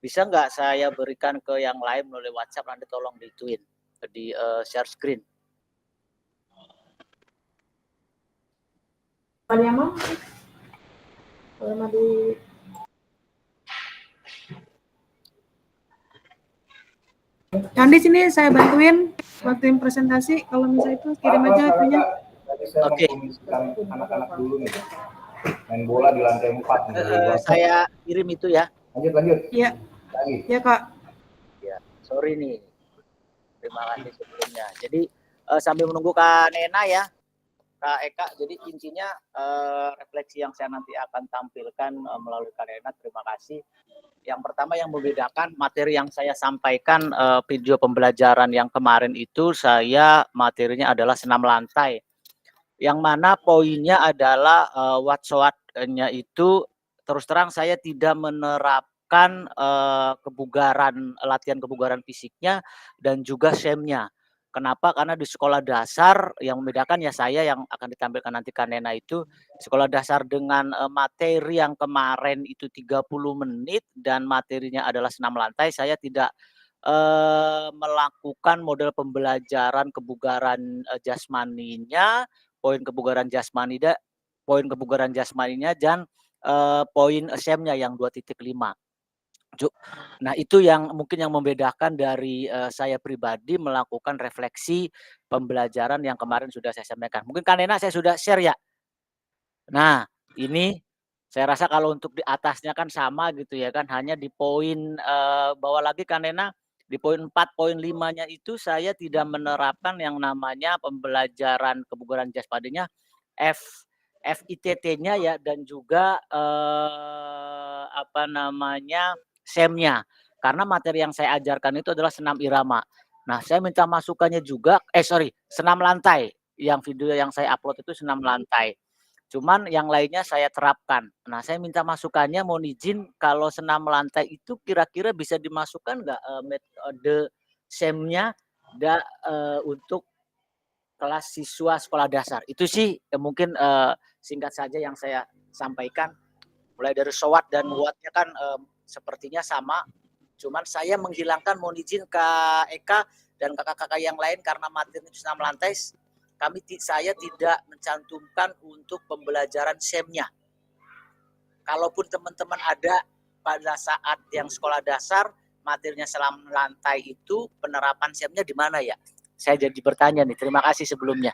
Bisa nggak saya berikan ke yang lain melalui WhatsApp, nanti tolong di-tweet, di share screen. Emang? Kalau di Kandi sini saya bantuin presentasi. Kalau misalnya itu kirim aja itunya. Oke. Anak-anak dulu nih. Main bola di lantai 4 nih. Saya kirim itu ya. Lanjut. Iya. Iya Kak. Ya, sorry nih. Terima kasih sebelumnya. Jadi sambil menunggu Kak Nena ya, Kak Eka. Jadi intinya refleksi yang saya nanti akan tampilkan melalui Kak Nena. Terima kasih. Yang pertama yang membedakan materi yang saya sampaikan video pembelajaran yang kemarin itu saya materinya adalah senam lantai. Yang mana poinnya adalah what-nya itu terus terang saya tidak menerapkan latihan kebugaran fisiknya dan juga SEM-nya. Kenapa? Karena di sekolah dasar yang membedakan ya saya yang akan ditampilkan nanti Kanena itu sekolah dasar dengan materi yang kemarin itu 30 menit dan materinya adalah senam lantai, saya tidak melakukan model pembelajaran kebugaran jasmaninya, poin kebugaran jasmaninya dan poin SEM-nya yang 2.5. Nah itu yang mungkin yang membedakan dari saya pribadi melakukan refleksi pembelajaran yang kemarin sudah saya sampaikan. Mungkin Kanena saya sudah share ya. Nah ini saya rasa kalau untuk di atasnya kan sama gitu ya kan, hanya di poin bawah lagi Kanena Di poin 4.5-nya itu saya tidak menerapkan yang namanya pembelajaran kebugaran jasmaninya FITT-nya ya, dan juga SEM-nya. Karena materi yang saya ajarkan itu adalah senam irama. Nah, saya minta masukannya juga, senam lantai. Yang video yang saya upload itu senam lantai. Cuman yang lainnya saya terapkan. Nah, saya minta masukannya, mohon izin kalau senam lantai itu kira-kira bisa dimasukkan nggak metode SEM-nya untuk kelas siswa sekolah dasar. Itu sih mungkin singkat saja yang saya sampaikan. Mulai dari SOWAT dan WOT-nya kan sepertinya sama. Cuman saya menghilangkan, mohon izin Kak Eka dan kakak-kakak yang lain, karena materi senam lantai saya tidak mencantumkan untuk pembelajaran SEM-nya. Kalaupun teman-teman ada pada saat yang sekolah dasar materinya senam lantai itu, penerapan SEM-nya di mana ya? Saya jadi bertanya nih. Terima kasih sebelumnya.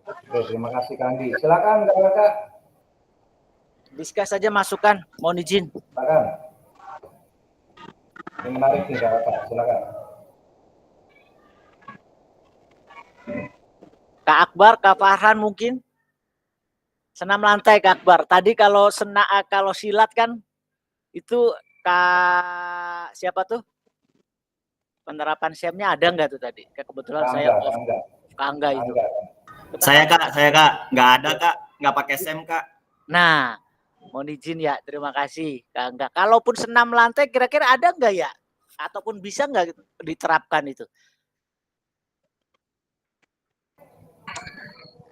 Oke, terima kasih Kang Andi. Silakan Kak. Diskus saja masukan, mohon izin. Silakan. Ini menarik nih Kak, silakan. Kak Akbar, Kak Farhan mungkin senam lantai Kak Akbar. Tadi kalau silat kan itu Kak siapa tuh? Penerapan SEM-nya ada nggak tuh tadi? Kebetulan saya Kak Angga itu. Saya Kak, nggak ada Kak, nggak pakai SEM Kak. Nah, mohon izin ya, terima kasih Kak Angga. Kalaupun senam lantai kira-kira ada nggak ya? Ataupun bisa nggak diterapkan itu?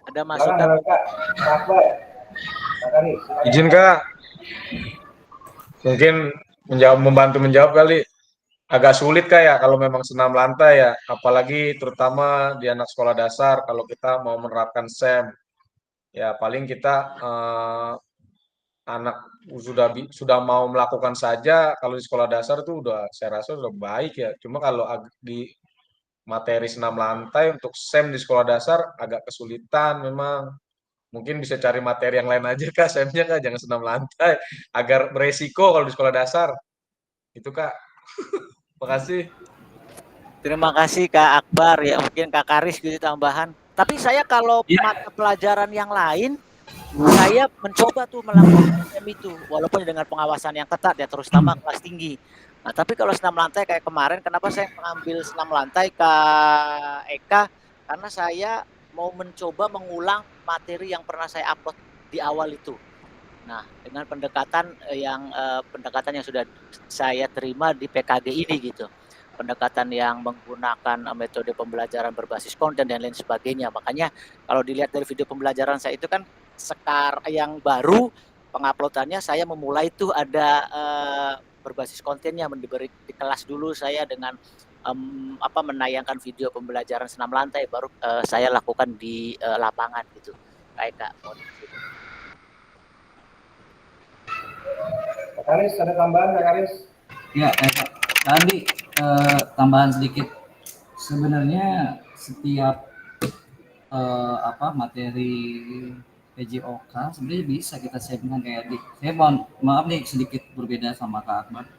Ada masukan? Izin Kak, mungkin membantu menjawab kali. Agak sulit Kak ya kalau memang senam lantai ya, apalagi terutama di anak sekolah dasar kalau kita mau menerapkan SEM. Ya paling kita anak sudah mau melakukan saja, kalau di sekolah dasar itu saya rasa sudah baik ya. Cuma kalau di materi senam lantai untuk SEM di sekolah dasar agak kesulitan memang. Mungkin bisa cari materi yang lain aja Kak, SEM-nya Kak, jangan senam lantai. Agar beresiko kalau di sekolah dasar. Itu Kak. Makasih. Terima kasih Kak Akbar ya, mungkin Kak Karis gitu tambahan. Tapi saya kalau mata pelajaran yang lain, saya mencoba tuh melakukan SEM itu, walaupun dengan pengawasan yang ketat ya, terutama kelas tinggi. Nah, tapi kalau senam lantai kayak kemarin, kenapa saya mengambil senam lantai Kak Eka? Karena saya mau mencoba mengulang materi yang pernah saya upload di awal itu. Nah, dengan pendekatan yang sudah saya terima di PKG ini gitu. Pendekatan yang menggunakan metode pembelajaran berbasis konten dan lain sebagainya. Makanya kalau dilihat dari video pembelajaran saya itu kan yang baru penguploadannya saya memulai itu ada berbasis kontennya, di kelas dulu saya dengan menayangkan video pembelajaran senam lantai, baru saya lakukan di lapangan gitu. Baik Kak. Kak Karis, ada tambahan Kak Karis? Ya, tadi tambahan sedikit. Sebenarnya setiap materi PJOK sebenarnya bisa kita siapkan kayak saya maaf nih sedikit berbeda sama Kak Akbar.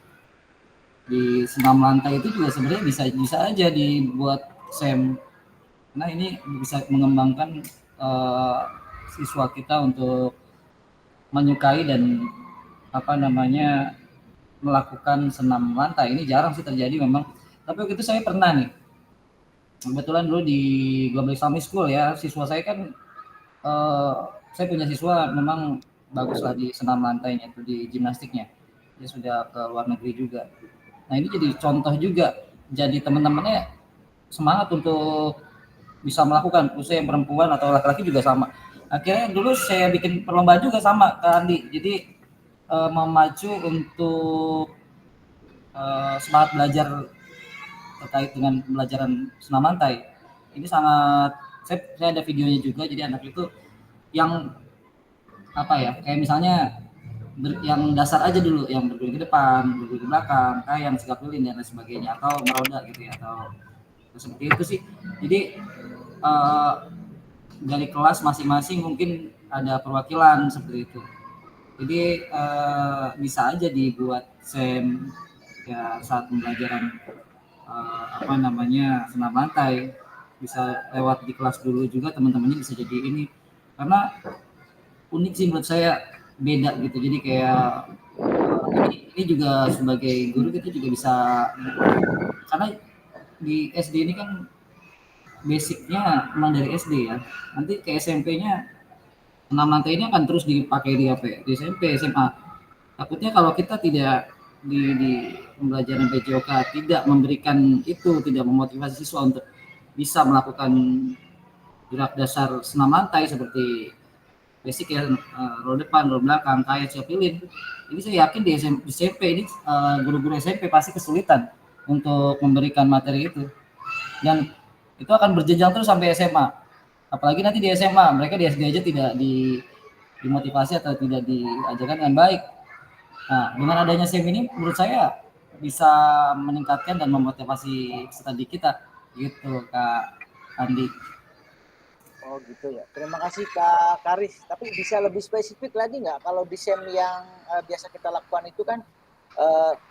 Di senam lantai itu juga sebenarnya bisa aja dibuat SEM. Nah, ini bisa mengembangkan siswa kita untuk menyukai dan melakukan senam lantai. Ini jarang sih terjadi memang. Tapi waktu itu saya pernah nih. Kebetulan dulu di Global Islamic School ya, siswa saya kan saya punya siswa memang baguslah di senam lantainya itu, di gimnastiknya. Dia sudah ke luar negeri juga. Nah, ini jadi contoh juga. Jadi teman-temannya semangat untuk bisa melakukan, khususnya yang perempuan atau laki-laki juga sama. Akhirnya dulu saya bikin perlombaan juga sama Kak Andi. Jadi memacu untuk semangat belajar terkait dengan pembelajaran senam lantai. Ini sangat, saya ada videonya juga. Jadi anak itu yang kayak misalnya yang dasar aja dulu, yang berdiri ke depan, berdiri ke belakang, kayak yang sigap lilin dan lain sebagainya, atau meroda gitu ya, atau seperti itu sih. Jadi dari kelas masing-masing mungkin ada perwakilan seperti itu. Jadi bisa aja dibuat SEM ya saat pembelajaran apa namanya senam lantai, bisa lewat di kelas dulu juga teman-temannya bisa jadi ini, karena unik sih menurut saya, beda gitu. Jadi kayak ini juga sebagai guru kita juga bisa, karena di SD ini kan basicnya memang dari SD ya, nanti ke SMP-nya enam lantai ini akan terus dipakai di apa ya, di SMP SMA. Takutnya kalau kita tidak di pembelajaran PJOK tidak memberikan itu, tidak memotivasi siswa untuk bisa melakukan gerak dasar senam lantai seperti basic ya, roll depan, roll belakang, kayak siapilin. Ini saya yakin di SMP ini guru-guru SMP pasti kesulitan untuk memberikan materi itu, dan itu akan berjenjang terus sampai SMA. Apalagi nanti di SMA mereka di SD aja tidak dimotivasi atau tidak diajarkan dengan baik. Nah, dengan adanya SEM ini menurut saya bisa meningkatkan dan memotivasi peserta didik kita gitu, Kak Andi. Oh gitu ya. Terima kasih Kak Karis. Tapi bisa lebih spesifik lagi nggak kalau di SEM yang biasa kita lakukan itu kan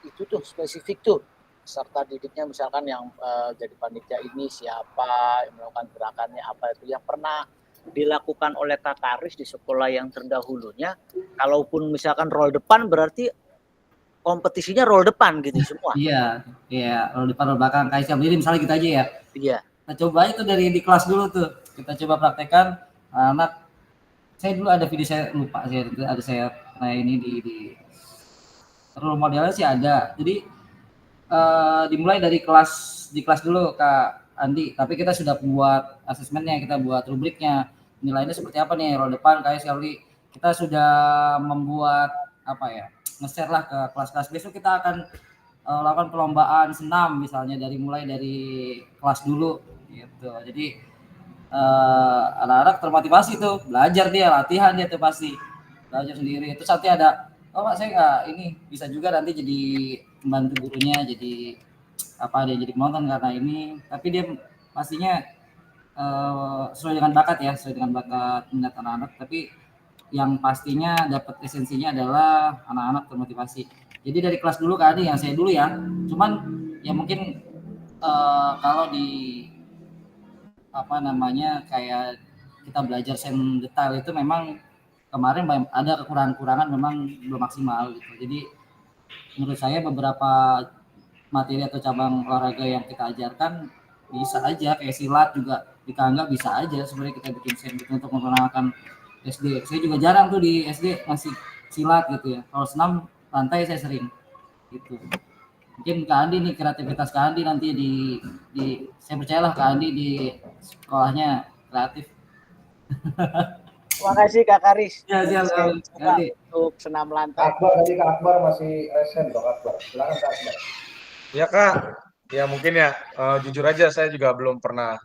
itu tuh spesifik tuh peserta didiknya, misalkan yang jadi panitia ini siapa, yang melakukan gerakannya apa, itu yang pernah dilakukan oleh Kak Karis di sekolah yang terdahulunya. Kalaupun misalkan roll depan berarti kompetisinya roll depan gitu semua. Iya, roll depan roll belakang kayak siapilin misalnya gitu aja ya. Iya. Kita coba itu dari di kelas dulu tuh. Kita coba praktekkan anak. Saya dulu ada video, saya lupa sih, ada saya ini di role modelnya sih ada. Jadi dimulai dari di kelas dulu Kak Andi, tapi kita sudah buat asesmennya, kita buat rubriknya, nilainya seperti apa nih, roll depan kayak sekali. Kita sudah membuat apa ya, nge-share lah ke kelas-kelas. Besok kita akan lakukan perlombaan senam misalnya, mulai dari kelas dulu gitu. Jadi anak-anak termotivasi tuh, belajar dia, latihan dia tuh pasti belajar sendiri. Terus nanti ada, oh Pak saya nggak ini, bisa juga nanti jadi membantu gurunya, jadi apa, dia jadi penonton karena ini, tapi dia pastinya sesuai dengan bakat ya, sesuai dengan bakat minat anak-anak, tapi yang pastinya dapat esensinya adalah anak-anak termotivasi. Jadi dari kelas dulu Kak Adi, yang saya dulu ya, cuman ya mungkin kalau di apa namanya kayak kita belajar SEM detail itu memang kemarin ada kekurangan-kekurangan, memang belum maksimal gitu. Jadi menurut saya beberapa materi atau cabang olahraga yang kita ajarkan bisa aja, kayak silat juga di Kangga bisa aja sebenarnya kita bikin SEM gitu untuk memperkenalkan SD. Saya juga jarang tuh di SD ngasih silat gitu ya. Kalau senam lantai saya sering gitu. Mungkin Kak Andi nih, kreativitas Kak Andi nanti di saya percayalah Kak Andi di sekolahnya kreatif. Terima kasih Kak Karis. Ya, siap. Untuk senam lantai. Akbar tadi Kak Akbar masih resen dong Akbar. Silakan Kak Akbar. Ya Kak, ya mungkin ya jujur aja saya juga belum pernah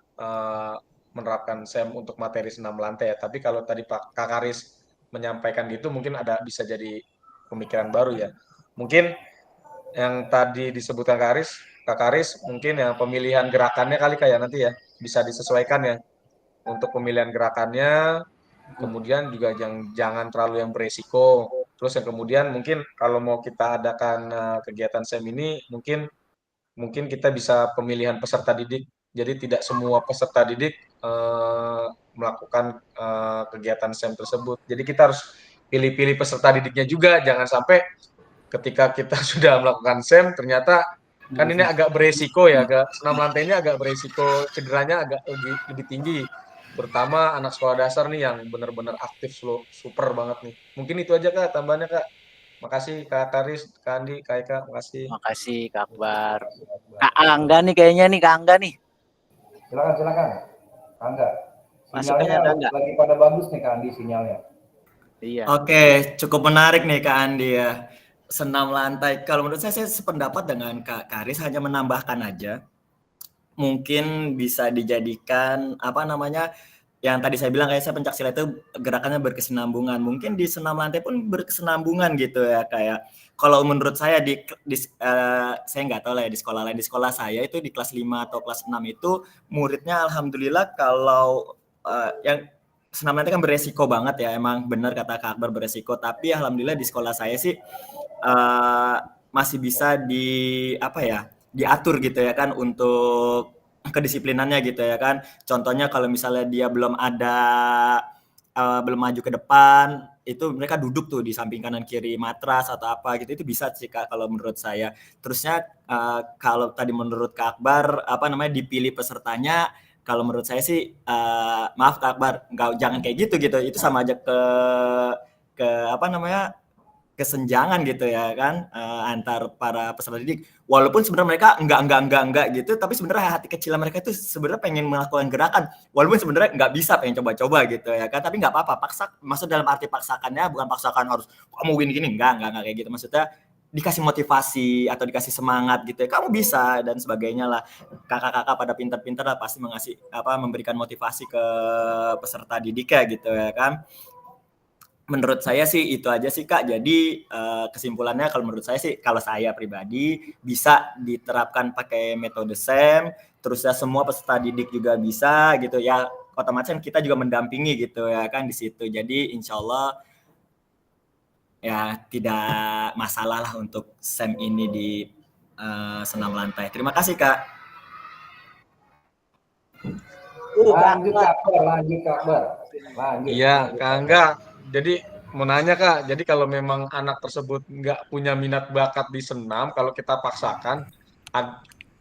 menerapkan SEM untuk materi senam lantai ya. Tapi kalau tadi Pak Kak Karis menyampaikan gitu, mungkin ada bisa jadi pemikiran baru ya. Mungkin yang tadi disebutkan Kak Karis mungkin yang pemilihan gerakannya kali kayak nanti ya bisa disesuaikan ya untuk pemilihan gerakannya, kemudian juga jangan terlalu yang beresiko. Terus yang kemudian mungkin kalau mau kita adakan kegiatan SEM ini mungkin kita bisa pemilihan peserta didik. Jadi tidak semua peserta didik melakukan kegiatan SEM tersebut. Jadi kita harus pilih-pilih peserta didiknya juga, jangan sampai ketika kita sudah melakukan SEM ternyata kan ini agak beresiko ya, senam lantainya agak beresiko, cederanya agak lebih tinggi, terutama anak sekolah dasar nih yang benar-benar aktif super banget nih. Mungkin itu aja Kak tambahannya Kak. Makasih Kak Karis, Kak Andi, Kak Eka, makasih. Makasih Kak Akbar. Kak Angga nih kayaknya nih, Kak Angga nih. Silakan. Angga. Sinyalnya lagi pada bagus nih Kak Andi sinyalnya. Iya. Oke, cukup menarik nih Kak Andi ya. Senam lantai. Kalau menurut saya sependapat dengan Kak Karis, hanya menambahkan aja. Mungkin bisa dijadikan apa namanya, yang tadi saya bilang kayak saya pencaksilat itu gerakannya berkesinambungan. Mungkin di senam lantai pun berkesinambungan gitu ya, kayak kalau menurut saya saya nggak tahu lah ya di sekolah lain. Di sekolah saya itu di kelas 5 atau kelas 6 itu muridnya alhamdulillah kalau yang senam lantai kan beresiko banget ya, emang benar kata Kak Akbar beresiko. Tapi alhamdulillah di sekolah saya sih masih bisa diatur gitu ya kan untuk kedisiplinannya gitu ya kan. Contohnya kalau misalnya dia belum maju ke depan, itu mereka duduk tuh di samping kanan kiri matras atau apa gitu, itu bisa sih Kak kalau menurut saya. Terusnya kalau tadi menurut Kak Akbar dipilih pesertanya, kalau menurut saya sih maaf Kak Akbar, jangan kayak gitu, itu sama aja kesenjangan gitu ya kan antar para peserta didik. Walaupun sebenarnya mereka enggak gitu, tapi sebenarnya hati kecil mereka itu sebenarnya pengen melakukan gerakan, walaupun sebenarnya nggak bisa, pengen coba-coba gitu ya kan, tapi nggak apa-apa, maksud dalam arti paksakannya bukan paksakan harus kamu gini enggak kayak gitu, maksudnya dikasih motivasi atau dikasih semangat gitu ya, kamu bisa dan sebagainya lah. Kakak-kakak pada pintar-pintar lah pasti memberikan motivasi ke peserta didiknya gitu ya kan. Menurut saya sih itu aja sih Kak. Jadi kesimpulannya kalau menurut saya sih, kalau saya pribadi bisa diterapkan pakai metode SEM, terus ya semua peserta didik juga bisa gitu ya. Otomatis kita juga mendampingi gitu ya kan di situ. Jadi insya Allah ya tidak masalah lah untuk SEM ini di senam lantai. Terima kasih Kak. Lanjut Kak Akbar. Iya, Kak Angga. Jadi mau nanya Kak, jadi kalau memang anak tersebut nggak punya minat bakat di senam, kalau kita paksakan,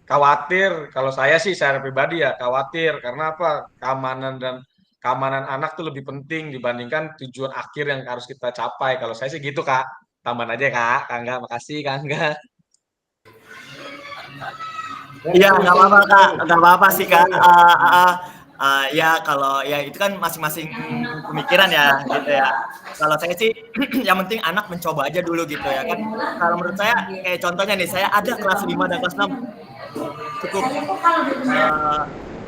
khawatir, kalau saya sih secara pribadi ya khawatir, karena apa? Keamanan anak tuh lebih penting dibandingkan tujuan akhir yang harus kita capai. Kalau saya sih gitu Kak. Tambahan aja Kak Angga, makasih Kak Angga. Iya, nggak apa-apa sih Kak. Ya kalau ya itu kan masing-masing pemikiran ya gitu ya. Kalau saya sih yang penting anak mencoba aja dulu gitu ya kan. Kalau menurut saya kayak contohnya nih, saya ada kelas 5 dan kelas 6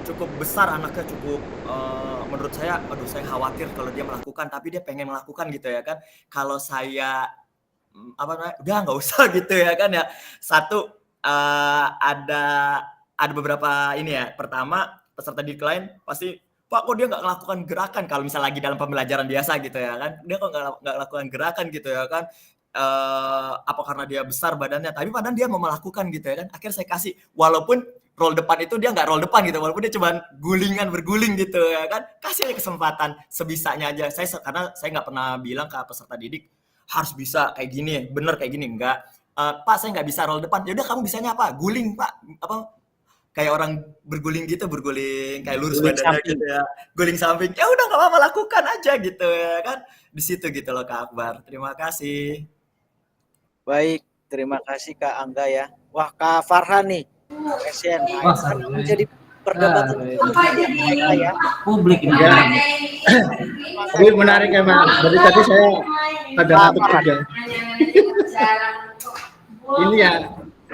cukup besar anaknya, menurut saya, saya khawatir kalau dia melakukan, tapi dia pengen melakukan gitu ya kan. Kalau saya udah nggak usah gitu ya kan ya. Satu ada beberapa ini ya. Pertama, peserta didik lain pasti, Pak kok dia nggak melakukan gerakan, kalau misalnya lagi dalam pembelajaran biasa gitu ya kan, dia kok nggak melakukan gerakan gitu ya kan, apa karena dia besar badannya, tapi padahal dia mau melakukan gitu ya kan. Akhirnya saya kasih, walaupun roll depan itu dia nggak roll depan gitu, walaupun dia cuma berguling gitu ya kan, kasih aja kesempatan sebisanya aja. Karena saya nggak pernah bilang ke peserta didik harus bisa kayak gini, bener kayak gini, enggak. Pak saya nggak bisa roll depan, yaudah kamu bisanya apa, guling Pak, kayak orang berguling kayak lurus badannya gitu ya, guling samping, ya udah nggak apa-apa, lakukan aja gitu ya kan, di situ gitu loh Kak Akbar. Terima kasih. Baik, terima kasih Kak Angga ya. Wah Kak Farhan nih, SN, menjadi perdebatan ya. Publik ini. Ya. Tapi menarik emang. Dari tadi saya pada ngantuk juga. Ini ya.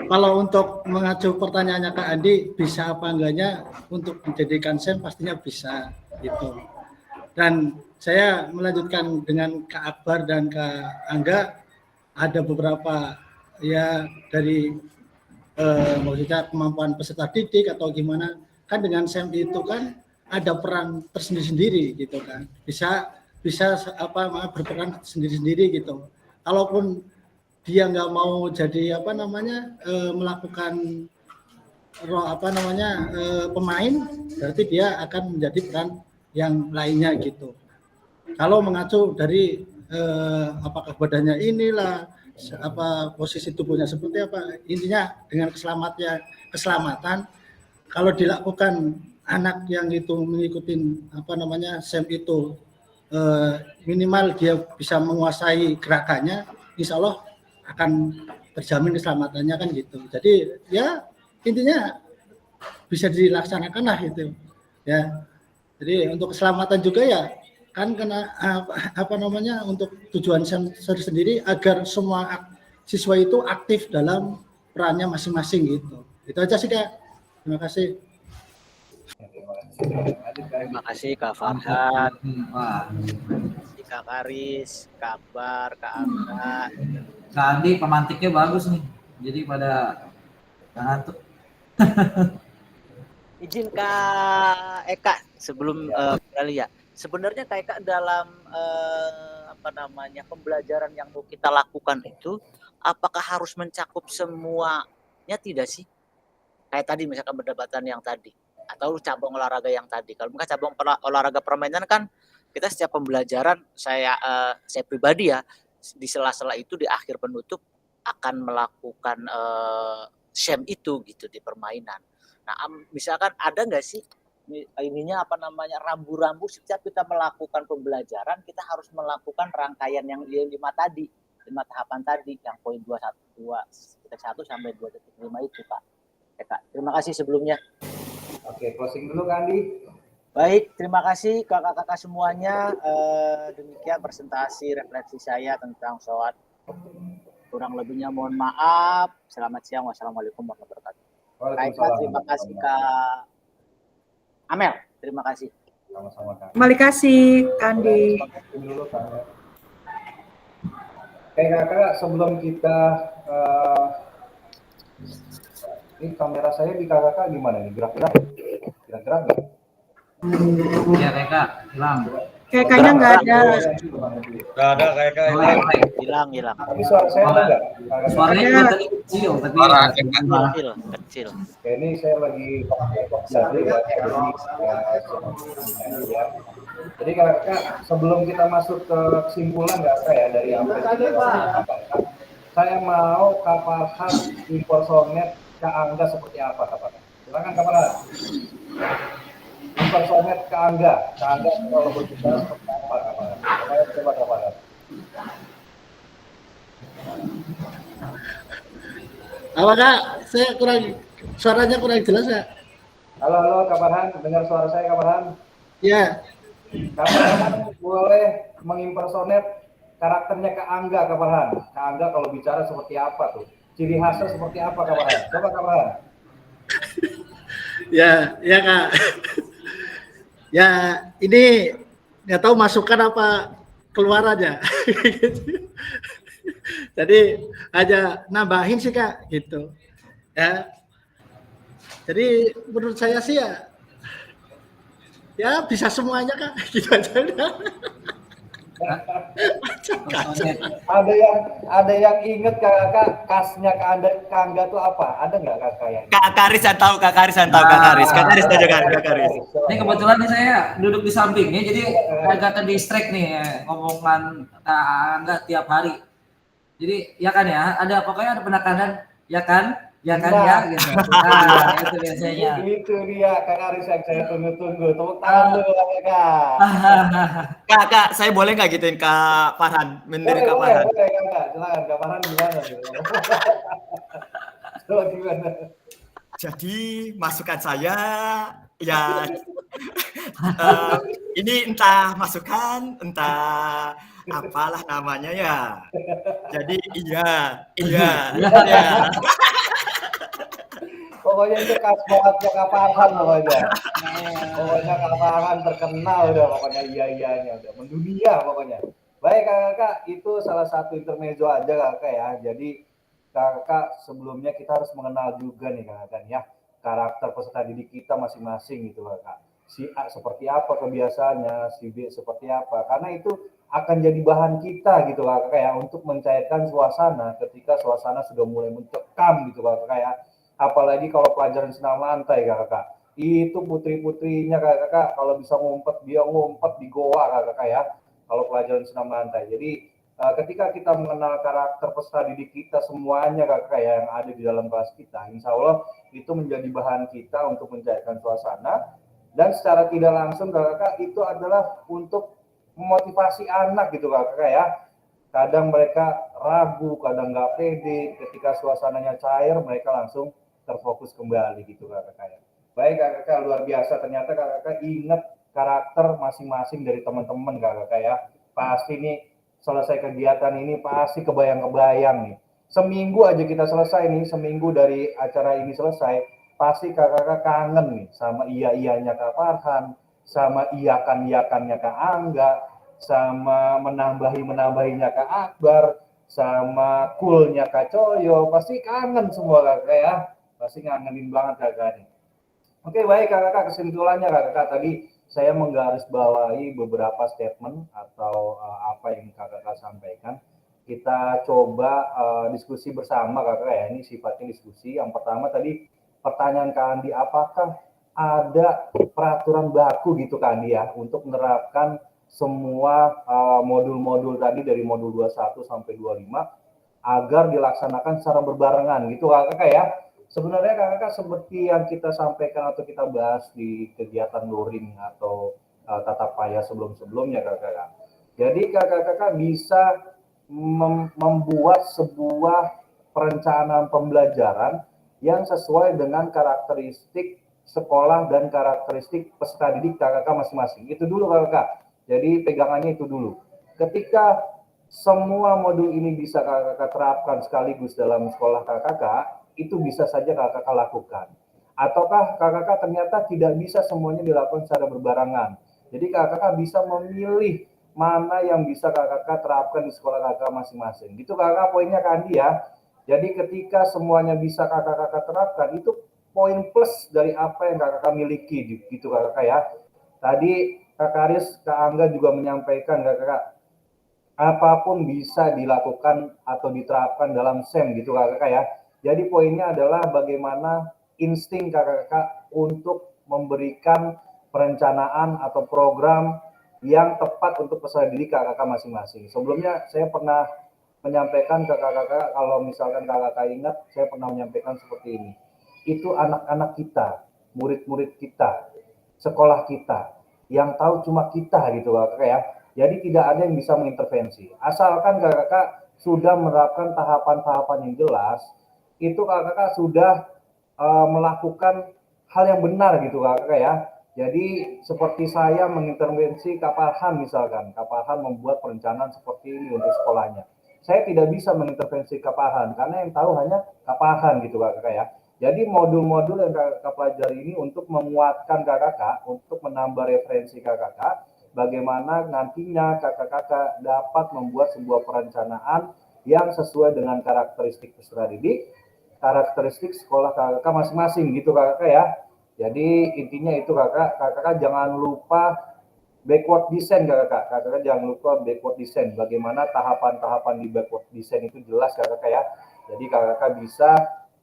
Kalau untuk mengacu pertanyaannya Kak Andi, bisa apa enggaknya untuk menjadikan SEM, pastinya bisa gitu. Dan saya melanjutkan dengan Kak Akbar dan Kak Angga, ada beberapa ya dari maksudnya kemampuan peserta didik atau gimana, kan dengan SEM itu kan ada peran tersendiri-sendiri gitu kan, bisa berperan sendiri-sendiri gitu. Kalaupun dia nggak mau jadi melakukan pemain, berarti dia akan menjadi peran yang lainnya gitu. Kalau mengacu dari apakah badannya inilah, posisi tubuhnya seperti apa, intinya dengan keselamatan, kalau dilakukan anak yang itu mengikuti SEM itu, minimal dia bisa menguasai gerakannya, insya Allah akan terjamin keselamatannya kan gitu. Jadi ya intinya bisa dilaksanakan lah gitu ya. Jadi untuk keselamatan juga ya kan, untuk tujuan sendiri agar semua siswa itu aktif dalam perannya masing-masing gitu. Itu aja sih Kak. Terima kasih. Terima kasih Kak Farhan, Kak Karis, Kak Akbar, Kak Angga. Kak Andi pemantiknya bagus nih, jadi pada ngantuk. Izin Kak Eka sebelum kali ya. sebenarnya kayak dalam pembelajaran yang mau kita lakukan itu, apakah harus mencakup semuanya tidak sih? Kayak tadi misalkan perdebatan yang tadi, atau cabang olahraga yang tadi. Kalau misalkan cabang olahraga permainan kan kita setiap pembelajaran, saya pribadi ya, di sela-sela itu di akhir penutup akan melakukan sham itu gitu di permainan. Nah, misalkan ada nggak sih rambu-rambu setiap kita melakukan pembelajaran, kita harus melakukan rangkaian yang 5 tadi, 5 tahapan tadi, yang poin 2.1 sampai 2.5 itu, Pak. Kak, terima kasih sebelumnya. Oke, closing dulu Kak Andi. Baik, terima kasih kakak-kakak semuanya. Demikian presentasi refleksi saya tentang SWOT. Kurang lebihnya mohon maaf. Selamat siang. Wassalamualaikum warahmatullahi wabarakatuh. Baik, Kak, terima kasih Kak Amel. Terima kasih. Sama-sama Kak. Terima kasih, Andi. Dulu Kak. Oke kakak, sebelum kita ini kamera saya di kakak gimana nih? Gerak-gerak nggak? Ya Kak, hilang. Kayaknya nggak ada. Nggak ada kayak Hilang. Tapi suara saya ada nggak? Suaranya juga tadi kecil, tapi kecil. Oke, ini saya lagi jadi kakak, sebelum kita masuk ke kesimpulan nggak ya dari apa yang kita sampaikan, saya mau Kak Farhan impersonate Kak Angga seperti apa Kak Farhan? Silakan Kak Farhan. Impersonate Kak Angga kalau berbicara seperti apa Kak Farhan? Coba Kak Farhan. Apa Kak? Saya suaranya kurang jelas ya. Halo Kak Farhan, dengar suara saya Kak Farhan? Ya. Kak Farhan boleh mengimpersonate karakternya Kak Angga, Kak Farhan. Kak Angga kalau bicara seperti apa tuh? Ciri khasnya seperti apa Kak Farhan? Coba Kak Farhan. Ya Kak. Ya ini nggak tahu masukan apa keluar aja. Jadi aja nambahin sih Kak gitu. Ya. Jadi menurut saya sih ya bisa semuanya Kak, gitu aja. Ada yang inget Kak khasnya Kak Angga tuh apa? Ada nggak Kak yang? Kak Karis tahu Kak Karis aja Kak Karis. Ini kebetulan nih saya duduk di sampingnya, jadi agak terdistract nih ngomongan Angga tiap hari. Jadi ya kan ya, pokoknya ada penekanan ya kan ya gitu. Nah, itu biasanya. Itu dia Kak Karis yang saya tunggu-tunggu. Tepuk tangan dulu Kak. Kak, saya boleh nggak gituin Kak Farhan? Menurut Kak Farhan. Boleh Kak. Silakan Kak Farhan gimana? Gimana? Jadi masukan saya ya ini entah masukan, entah apalah namanya ya. Jadi iya. Pokoknya itu khas banget Kak Farhan pokoknya. Pokoknya Kak Farhan terkenal udah pokoknya iya-iyanya udah mendunia pokoknya. Baik Kakak, itu salah satu intermezzo aja Kakak ya. Jadi Kakak sebelumnya kita harus mengenal juga nih Kakak ya karakter peserta didik kita masing-masing gitu Kakak. Si A seperti apa kebiasaannya, si B seperti apa. Karena itu akan jadi bahan kita gitu Kakak ya untuk mencairkan suasana ketika suasana sudah mulai mencekam gitu Kakak ya. Apalagi kalau pelajaran senam lantai Kakak. Itu putri-putrinya Kakak kalau bisa ngumpet dia ngumpet di goa Kakak ya. Kalau pelajaran senam lantai. Jadi ketika kita mengenal karakter peserta didik kita semuanya Kakak ya yang ada di dalam kelas kita, insya Allah itu menjadi bahan kita untuk mencairkan suasana dan secara tidak langsung Kakak itu adalah untuk memotivasi anak gitu Kakak ya. Kadang mereka ragu, kadang nggak pede, ketika suasananya cair mereka langsung terfokus kembali gitu Kakak. Baik Kakak, luar biasa ternyata Kakak ingat karakter masing-masing dari teman-teman Kakak ya. Pasti nih selesai kegiatan ini pasti kebayang-kebayang nih. Seminggu aja kita selesai nih, seminggu dari acara ini selesai, pasti Kakak kangen nih sama iya-iyanya Kak Farhan, sama iyakan-iyakannya Kak Angga, sama menambahinya Kak Akbar, sama coolnya Kak Coyo, pasti kangen semua Kakak ya. Pasti ngangenin banget Kakak nih. Oke baik Kakak, kesimpulannya Kakak tadi saya menggarisbawahi beberapa statement atau apa yang kakak sampaikan. Kita coba diskusi bersama kakak ya, ini sifatnya diskusi. Yang pertama tadi pertanyaan Kak Andi, apakah ada peraturan baku gitu Kak Andi ya untuk menerapkan semua modul-modul tadi dari modul 21 sampai 25 agar dilaksanakan secara berbarengan gitu kakak ya. Sebenarnya kakak seperti yang kita sampaikan atau kita bahas di kegiatan luring atau tatap maya sebelum-sebelumnya kakak. Jadi kakak bisa membuat sebuah perencanaan pembelajaran yang sesuai dengan karakteristik sekolah dan karakteristik peserta didik kakak masing-masing. Itu dulu kakak. Jadi pegangannya itu dulu. Ketika semua modul ini bisa kakak terapkan sekaligus dalam sekolah kakak, itu bisa saja kakak lakukan. Ataukah kakak ternyata tidak bisa semuanya dilakukan secara berbarengan. Jadi kakak bisa memilih mana yang bisa kakak terapkan di sekolah kakak masing-masing. Gitu kakak poinnya Kak Andi ya. Jadi ketika semuanya bisa kakak terapkan, itu poin plus dari apa yang kakak miliki gitu kakak ya. Tadi Kak Karis, Kak Angga juga menyampaikan kakak, apapun bisa dilakukan atau diterapkan dalam SEM gitu kakak ya. Jadi poinnya adalah bagaimana insting kakak untuk memberikan perencanaan atau program yang tepat untuk peserta didik kakak masing-masing. Sebelumnya saya pernah menyampaikan ke kakak kalau misalkan kakak ingat, saya pernah menyampaikan seperti ini. Itu anak-anak kita, murid-murid kita, sekolah kita, yang tahu cuma kita gitu kakak ya. Jadi tidak ada yang bisa mengintervensi. Asalkan kakak sudah menerapkan tahapan-tahapan yang jelas, itu kakak sudah melakukan hal yang benar gitu kakak ya. Jadi seperti saya mengintervensi Kak Farhan misalkan, Kak Farhan membuat perencanaan seperti ini untuk sekolahnya. Saya tidak bisa mengintervensi Kak Farhan karena yang tahu hanya Kak Farhan gitu kakak ya. Jadi modul-modul yang kakak pelajari ini untuk menguatkan kakak, untuk menambah referensi kakak, bagaimana nantinya kakak-kakak dapat membuat sebuah perencanaan yang sesuai dengan karakteristik peserta didik, karakteristik sekolah kakak masing-masing gitu kakak ya. Jadi intinya itu kakak jangan lupa backward design kakak jangan lupa backward design. Bagaimana tahapan-tahapan di backward design itu jelas kakak ya. Jadi kakak bisa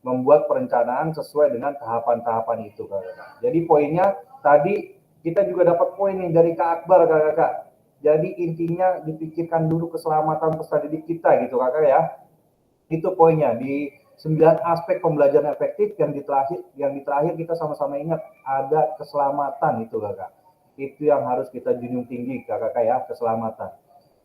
membuat perencanaan sesuai dengan tahapan-tahapan itu kakak. Jadi poinnya tadi kita juga dapat poin nih dari Kak Akbar kakak. Jadi intinya dipikirkan dulu keselamatan peserta didik kita gitu kakak ya. Itu poinnya di 9 aspek pembelajaran efektif yang di terakhir kita sama-sama ingat ada keselamatan itu kakak. Itu yang harus kita junjung tinggi kakak ya, keselamatan.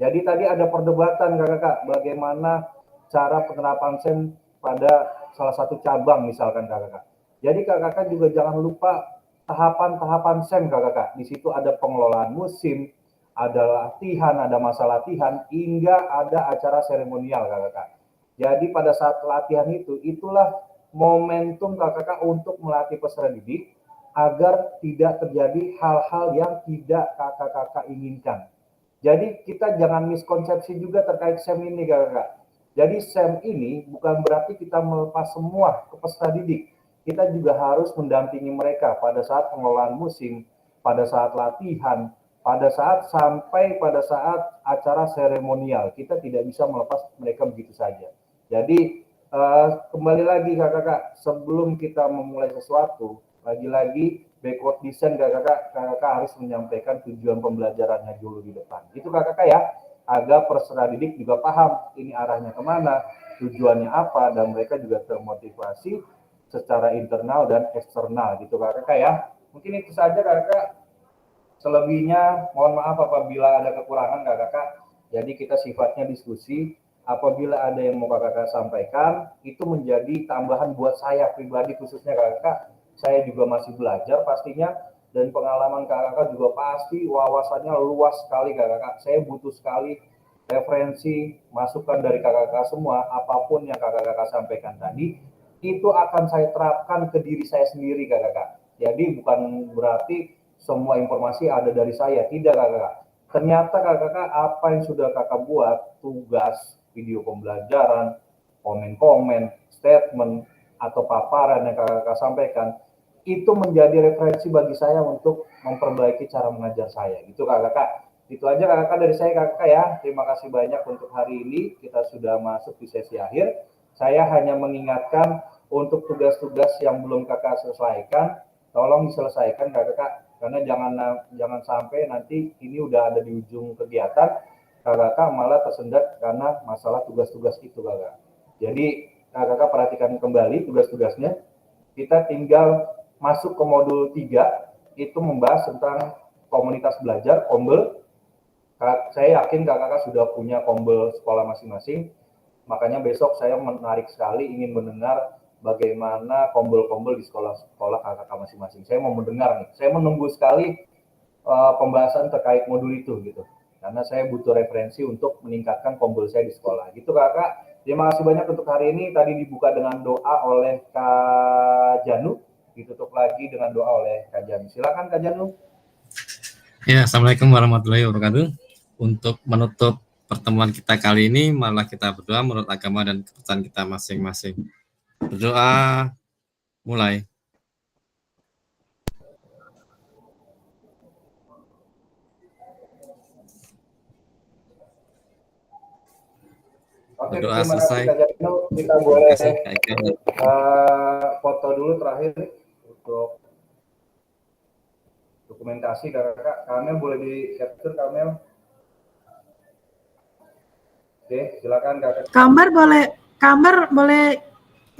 Jadi tadi ada perdebatan kakak bagaimana cara penerapan SEM pada salah satu cabang misalkan kakak. Jadi kakak juga jangan lupa tahapan-tahapan SEM kakak. Di situ ada pengelolaan musim, ada latihan, ada masa latihan, hingga ada acara seremonial kakak. Jadi pada saat latihan itu, itulah momentum kakak untuk melatih peserta didik agar tidak terjadi hal-hal yang tidak kakak inginkan. Jadi kita jangan miskonsepsi juga terkait SEM ini kakak. Jadi SEM ini bukan berarti kita melepas semua ke peserta didik. Kita juga harus mendampingi mereka pada saat pengelolaan musim, pada saat latihan, pada saat sampai pada saat acara seremonial. Kita tidak bisa melepas mereka begitu saja. Jadi kembali lagi kakak, sebelum kita memulai sesuatu, lagi-lagi backward design kakak harus menyampaikan tujuan pembelajarannya dulu di depan. Itu kakak ya, agar peserta didik juga paham ini arahnya kemana, tujuannya apa, dan mereka juga termotivasi secara internal dan eksternal gitu kakak ya. Mungkin itu saja kakak. Selebihnya mohon maaf apabila ada kekurangan kakak. Jadi kita sifatnya diskusi. Apabila ada yang mau kakak sampaikan, itu menjadi tambahan buat saya pribadi khususnya kakak. Saya juga masih belajar pastinya, dan pengalaman kakak juga pasti wawasannya luas sekali kakak. Saya butuh sekali referensi, masukan dari kakak semua, apapun yang kakak sampaikan tadi, itu akan saya terapkan ke diri saya sendiri kakak. Jadi bukan berarti semua informasi ada dari saya, tidak kakak. Ternyata kakak apa yang sudah kakak buat, tugas, video pembelajaran, komen-komen, statement, atau paparan yang kakak sampaikan, itu menjadi referensi bagi saya untuk memperbaiki cara mengajar saya. Gitu kakak. Itu aja kakak dari saya kakak ya. Terima kasih banyak untuk hari ini. Kita sudah masuk di sesi akhir. Saya hanya mengingatkan untuk tugas-tugas yang belum kakak selesaikan, tolong diselesaikan kakak. Karena jangan sampai nanti ini udah ada di ujung kegiatan, kakak malah tersendat karena masalah tugas-tugas itu kakak. Jadi kakak perhatikan kembali tugas-tugasnya. Kita tinggal masuk ke modul 3, itu membahas tentang komunitas belajar, kombel. Saya yakin kakak sudah punya kombel sekolah masing-masing, makanya besok saya menarik sekali ingin mendengar bagaimana kombel-kombel di sekolah-sekolah kakak masing-masing. Saya mau mendengar nih, saya menunggu sekali pembahasan terkait modul itu gitu. Karena saya butuh referensi untuk meningkatkan kombel saya di sekolah. Gitu kakak. Terima kasih banyak untuk hari ini. Tadi dibuka dengan doa oleh Kak Janu, ditutup lagi dengan doa oleh Kak Janu. Silakan Kak Janu. Ya, Assalamualaikum warahmatullahi wabarakatuh. Untuk menutup pertemuan kita kali ini, malah kita berdoa menurut agama dan kepercayaan kita masing-masing. Berdoa, mulai. Oke, Berdoa terima selesai. kasih Kak Janu. Kita boleh Kasih, foto dulu terakhir untuk dokumentasi kakak. Kamel boleh di capture Kamel. Oke, silakan kakak. Gambar boleh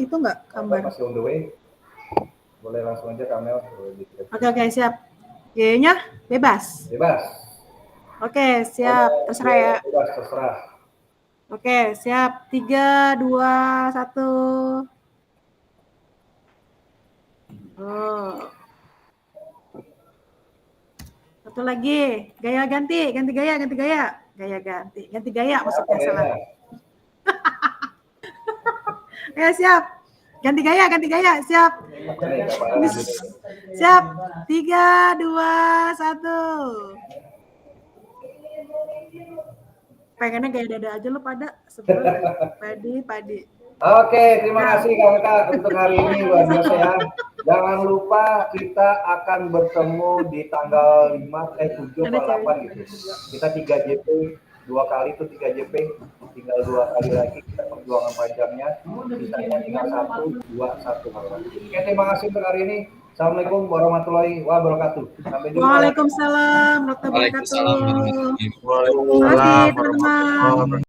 itu enggak gambar? Masih on the way. Boleh langsung aja Kamel. Oke, siap. G-nya bebas. Bebas. Oke, siap. Terserah ya. Bebas, terserah. Oke, siap. 3, 2, 1. Oh. Satu lagi. Gaya ganti gaya. Gaya ganti gaya maksudnya salah. Ya, siap. Ganti gaya, siap. Siap. 3, 2, 1. Pengennya gaya dada aja lo pada sebenarnya. Padi. Oke, terima kasih kakak untuk hari ini luar biasa ya. Jangan lupa kita akan bertemu di tanggal 7 atau 8 gitu. Kita 3 JP, 2 kali itu 3 JP, tinggal 2 kali lagi kita perjuangan panjangnya. Sisanya tinggal 1, 2, 1 kakak. Oke, terima kasih untuk hari ini. Assalamualaikum warahmatullahi wabarakatuh. Sampai jumpa. Waalaikumsalam warahmatullahi wabarakatuh. Waalaikumsalam warahmatullahi wabarakatuh.